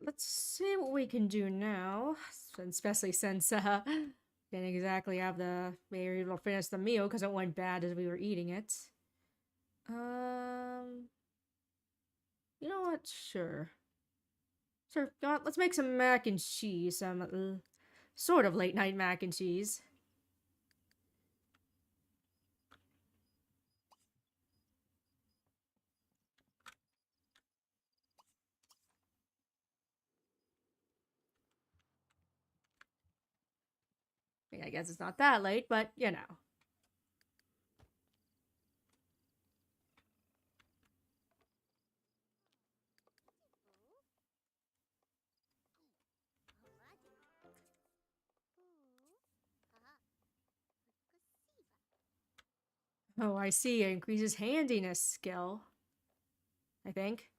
let's see what we can do now. Especially since didn't exactly have the we were able to finish the meal because it went bad as we were eating it. You know what? Sure. Sure. You know what? Let's make some mac and cheese. Some sort of late night mac and cheese. I mean, I guess it's not that late, but you know. Oh, I see. It increases handiness skill. I think.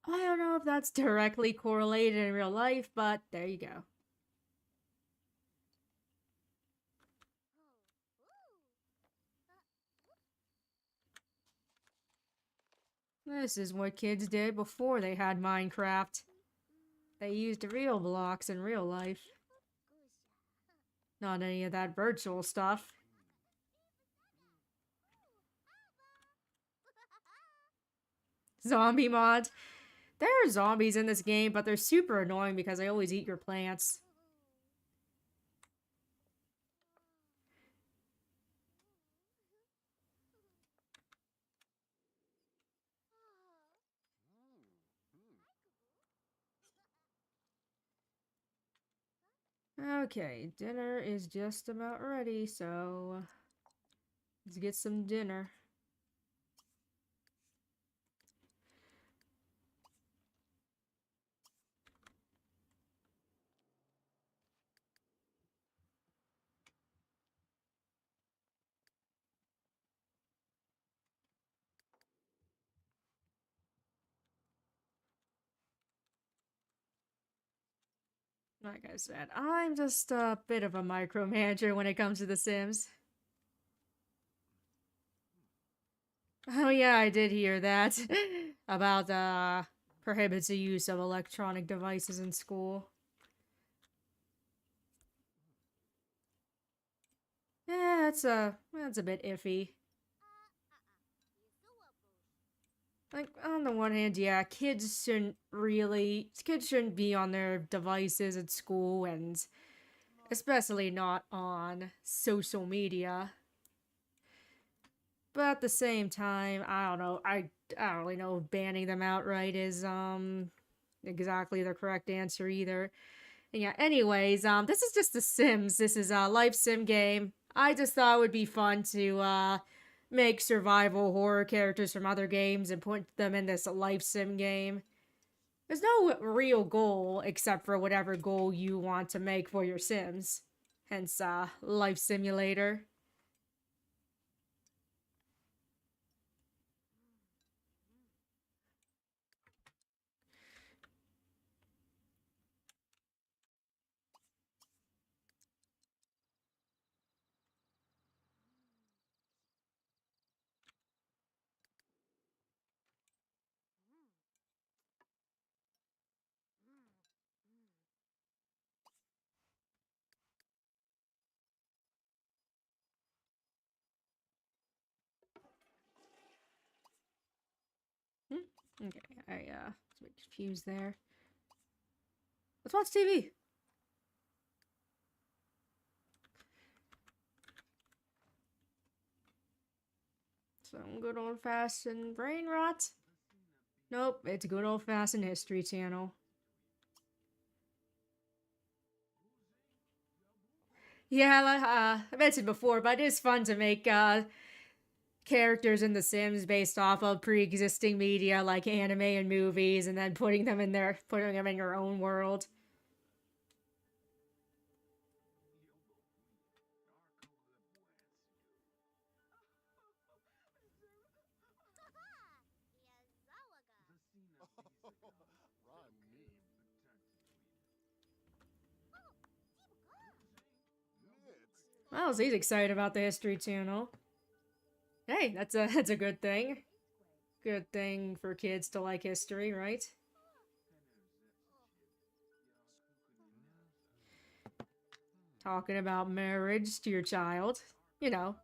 I don't know if that's directly correlated in real life, but there you go. This is what kids did before they had Minecraft. They used real blocks in real life. Not any of that virtual stuff. Zombie mod. There are zombies in this game, but they're super annoying because they always eat your plants. Okay, dinner is just about ready, so let's get some dinner. Like I said, I'm just a bit of a micromanager when it comes to The Sims. Oh yeah, I did hear that. About, prohibits the use of electronic devices in school. Yeah, that's a bit iffy. Like, on the one hand, yeah, kids shouldn't be on their devices at school, and especially not on social media. But at the same time, I don't know, I don't really know if banning them outright is, exactly the correct answer either. And yeah, anyways, this is just The Sims. This is a life sim game. I just thought it would be fun to, make survival horror characters from other games and put them in this life sim game. There's no real goal except for whatever goal you want to make for your Sims. Hence, Life Simulator. Okay, I was a bit confused there. Let's watch TV. Some good old fashioned brain rot. Nope, it's good old fashioned History Channel. Yeah, I mentioned before, but it is fun to make characters in The Sims based off of pre-existing media like anime and movies, and then putting them in your own world. Run me. Nits. Well, so he's excited about the History Channel. Hey, that's a good thing. Good thing for kids to like history, right? Talking about marriage to your child. You know,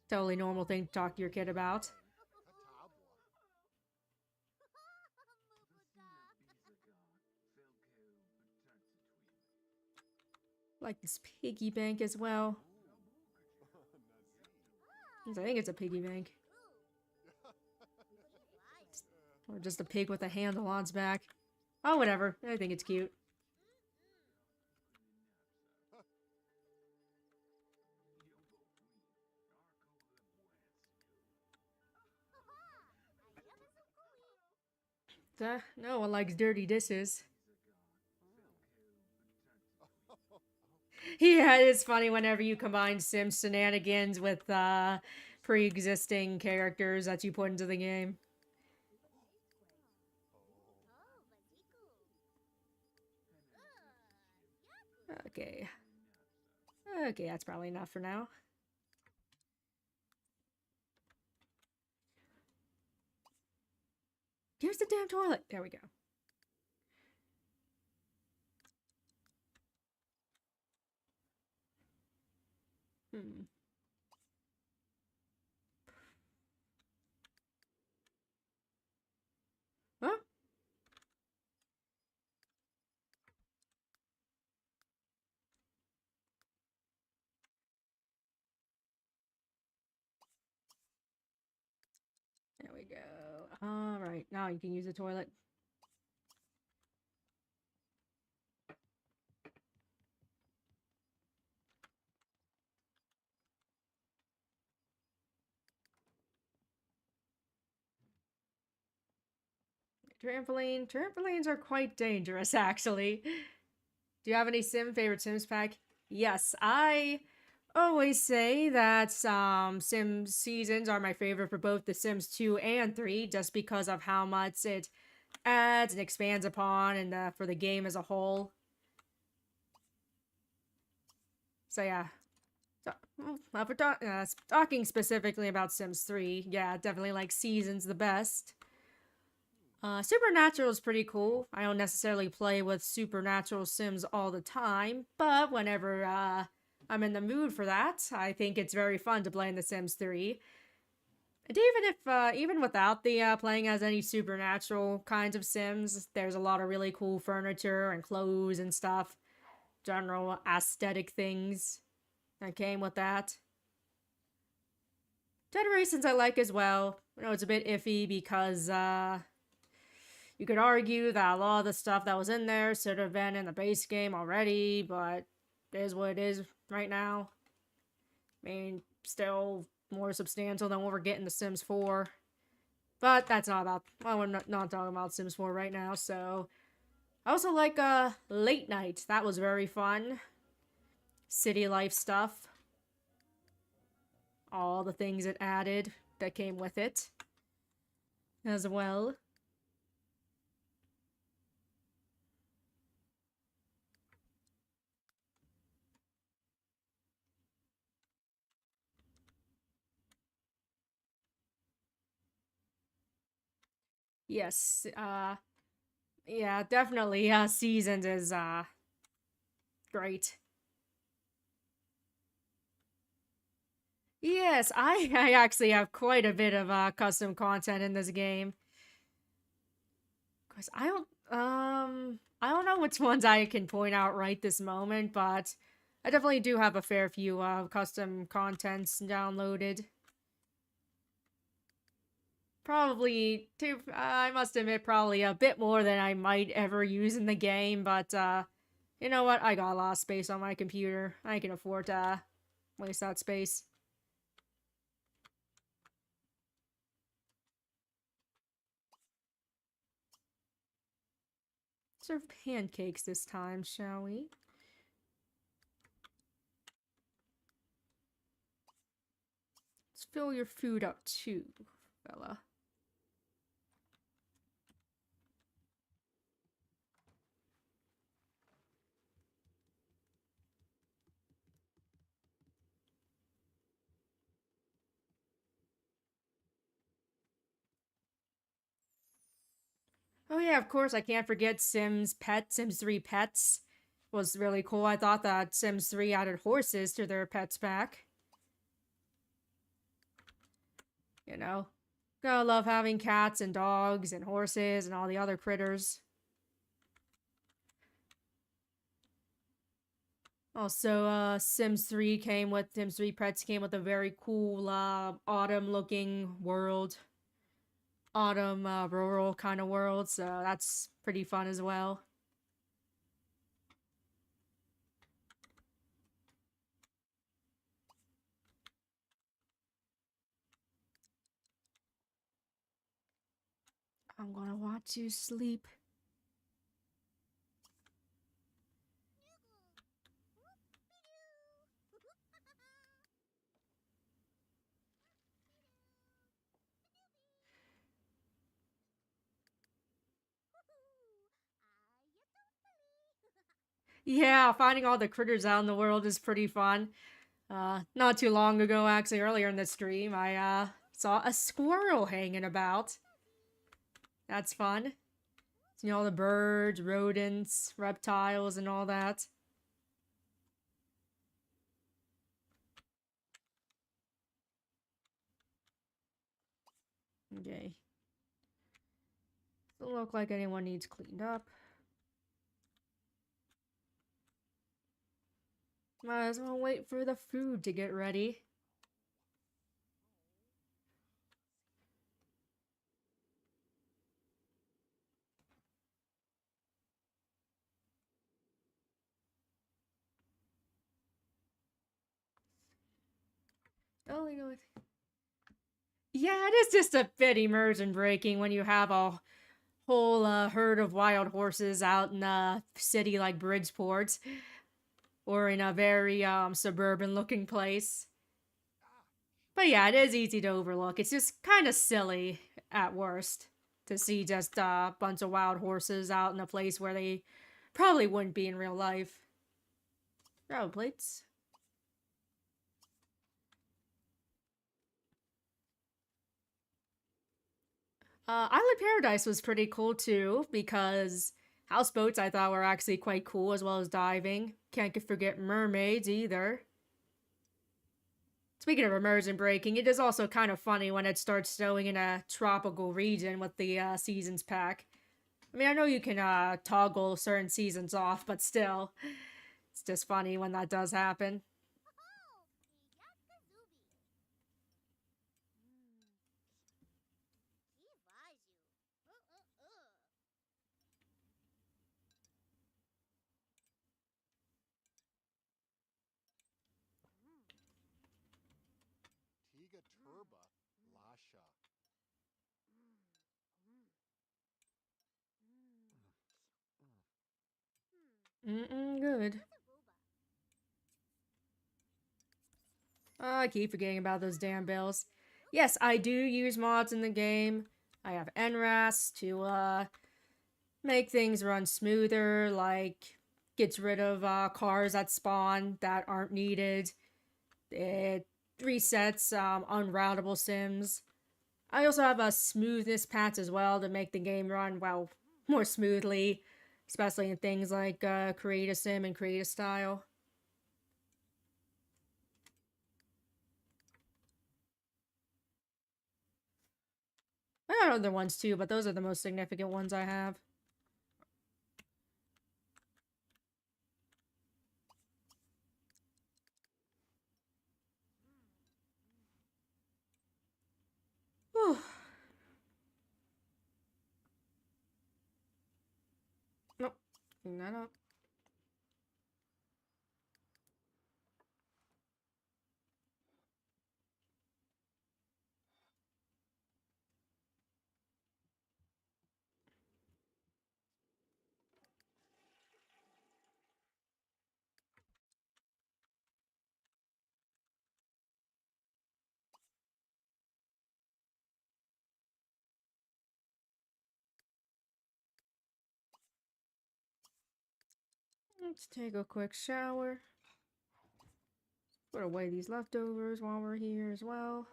totally normal thing to talk to your kid about. Like this piggy bank as well. I think it's a piggy bank. Or just a pig with a handle on its back. Oh, whatever. I think it's cute. No one likes dirty dishes. Yeah, it's funny whenever you combine Sims shenanigans with pre-existing characters that you put into the game. Okay. Okay, that's probably enough for now. Here's the damn toilet. There we go. Hmm. Huh? There we go. Alright, now you can use the toilet. Trampoline. Trampolines are quite dangerous, actually. Do you have any favorite Sims pack? Yes, I always say that Sims seasons are my favorite for both The Sims 2 and 3, just because of how much it adds and expands upon, and for the game as a whole. So yeah. So, if we're talking specifically about Sims 3, yeah, definitely like Seasons the best. Supernatural is pretty cool. I don't necessarily play with Supernatural Sims all the time, but whenever I'm in the mood for that, I think it's very fun to play in The Sims 3. And even without the playing as any supernatural kinds of Sims, there's a lot of really cool furniture and clothes and stuff. General aesthetic things that came with that. Generations I like as well. I know it's a bit iffy because you could argue that a lot of the stuff that was in there should have been in the base game already, but it is what it is right now. I mean, still more substantial than what we're getting to Sims 4. But that's not about, well, we're not talking about Sims 4 right now, so. I also like Late Night. That was very fun. City life stuff. All the things it added that came with it as well. Yes, yeah, definitely, Seasons is, great. Yes, I actually have quite a bit of, custom content in this game. Cause I don't know which ones I can point out right this moment, but I definitely do have a fair few, custom contents downloaded. Probably, I must admit, probably a bit more than I might ever use in the game, but, you know what? I got a lot of space on my computer. I can afford to waste that space. Serve pancakes this time, shall we? Let's fill your food up too, fella. Oh yeah, of course, I can't forget Sims 3 Pets was really cool. I thought that Sims 3 added horses to their pets pack. You know? Gotta love having cats and dogs and horses and all the other critters. Also, Sims 3 Pets came with a very cool, autumn looking world. Autumn, rural kind of world, so that's pretty fun as well. I'm gonna watch you sleep. Yeah, finding all the critters out in the world is pretty fun. Not too long ago, actually, earlier in the stream, I, saw a squirrel hanging about. That's fun. You know, all the birds, rodents, reptiles, and all that. Okay. Doesn't look like anyone needs cleaned up. Might as well wait for the food to get ready. Oh, you know, yeah, it is just a bit immersion breaking when you have a whole herd of wild horses out in a city like Bridgeport or in a very suburban looking place. But yeah, it is easy to overlook. It's just kind of silly at worst to see just a bunch of wild horses out in a place where they probably wouldn't be in real life. Oh, plates. Island Paradise was pretty cool too because houseboats I thought were actually quite cool as well as diving. Can't forget mermaids either. Speaking of immersion breaking, it is also kind of funny when it starts snowing in a tropical region with the seasons pack. I mean, I know you can toggle certain seasons off, but still, it's just funny when that does happen. Tiga turba lasha. Good. I keep forgetting about those damn bills. Yes, I do use mods in the game. I have NRAS to make things run smoother, like gets rid of cars that spawn that aren't needed. It resets unroutable sims. I also have a smoothness patch as well to make the game run, well, more smoothly, especially in things like create a sim and create a style. I got other ones too, but those are the most significant ones I have. Whew. Nope. Clean that up. Let's take a quick shower. Put away these leftovers while we're here as well.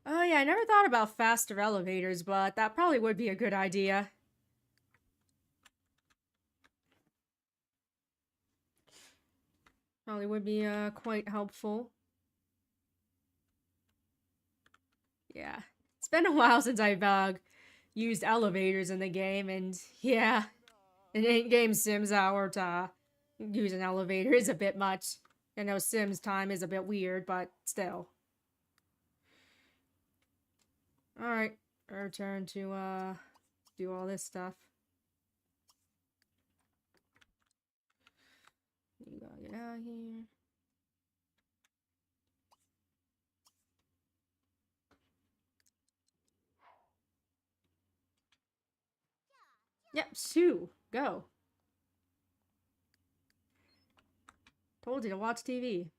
Oh yeah, I never thought about faster elevators, but that probably would be a good idea. Probably would be quite helpful. Yeah. It's been a while since I've used elevators in the game, and yeah, in in-game Sims hour to use an elevator is a bit much. I know Sims time is a bit weird, but still. Alright, our turn to do all this stuff. You gotta get out here. Yep, Sue, go. Told you to watch TV.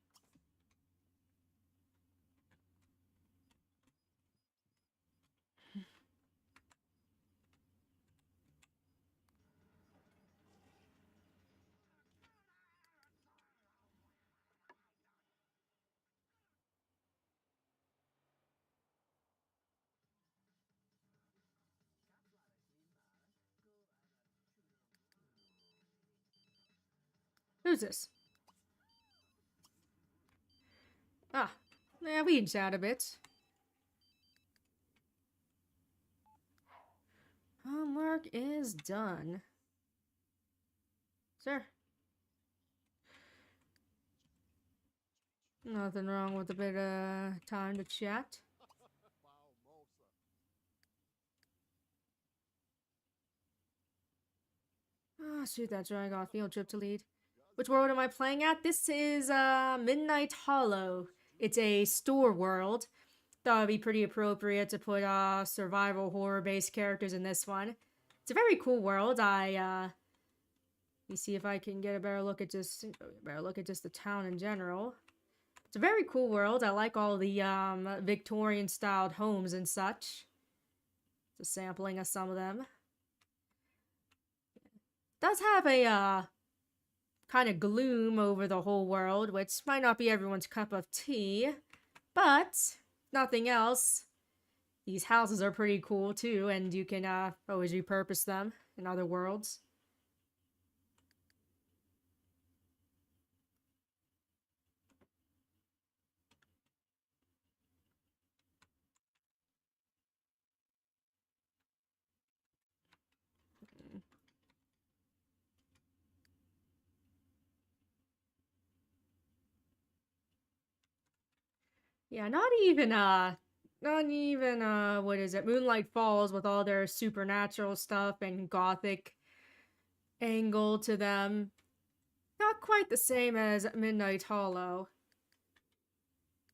Who's this? Ah, yeah, we can chat a bit. Homework is done. Sir. Nothing wrong with a bit of time to chat. Ah, shoot, that's right. I got a field trip to lead. Which world am I playing at? This is Midnight Hollow. It's a store world. Thought it'd be pretty appropriate to put survival horror based characters in this one. It's a very cool world. Let me see if I can get a better look at just the town in general. It's a very cool world. I like all the Victorian styled homes and such. Just sampling of some of them. Does have a kind of gloom over the whole world, which might not be everyone's cup of tea, but nothing else. These houses are pretty cool too, and you can always repurpose them in other worlds. Yeah, not even what is it? Moonlight Falls with all their supernatural stuff and gothic angle to them. Not quite the same as Midnight Hollow.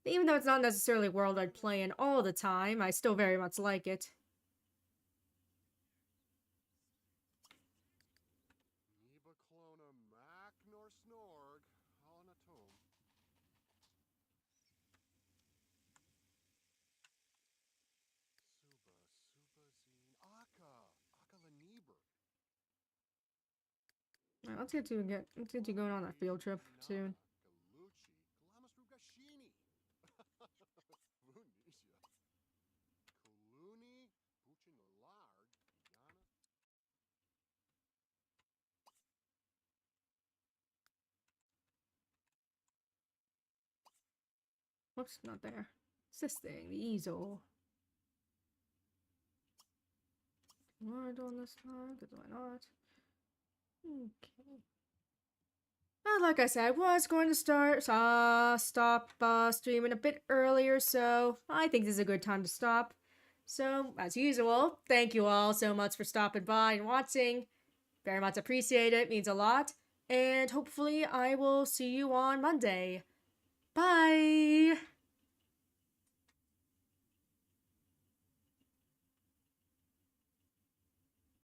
Even though it's not necessarily a world I'd play in all the time, I still very much like it. Niba clona mac nor snorg. All in a tomb. Suba zine. Aka la Nieber. Alright, let's get you going on that field trip soon. Galucci. Glamasrugashini. Vunisha. Kuluni. Puchin lard. Yana. Whoops, not there. It's this thing, the easel. Am I doing this time? Because why not? Okay. Well, like I said, I was going to stop streaming a bit earlier, so I think this is a good time to stop. So, as usual, thank you all so much for stopping by and watching. Very much appreciate it, means a lot. And hopefully I will see you on Monday. Bye!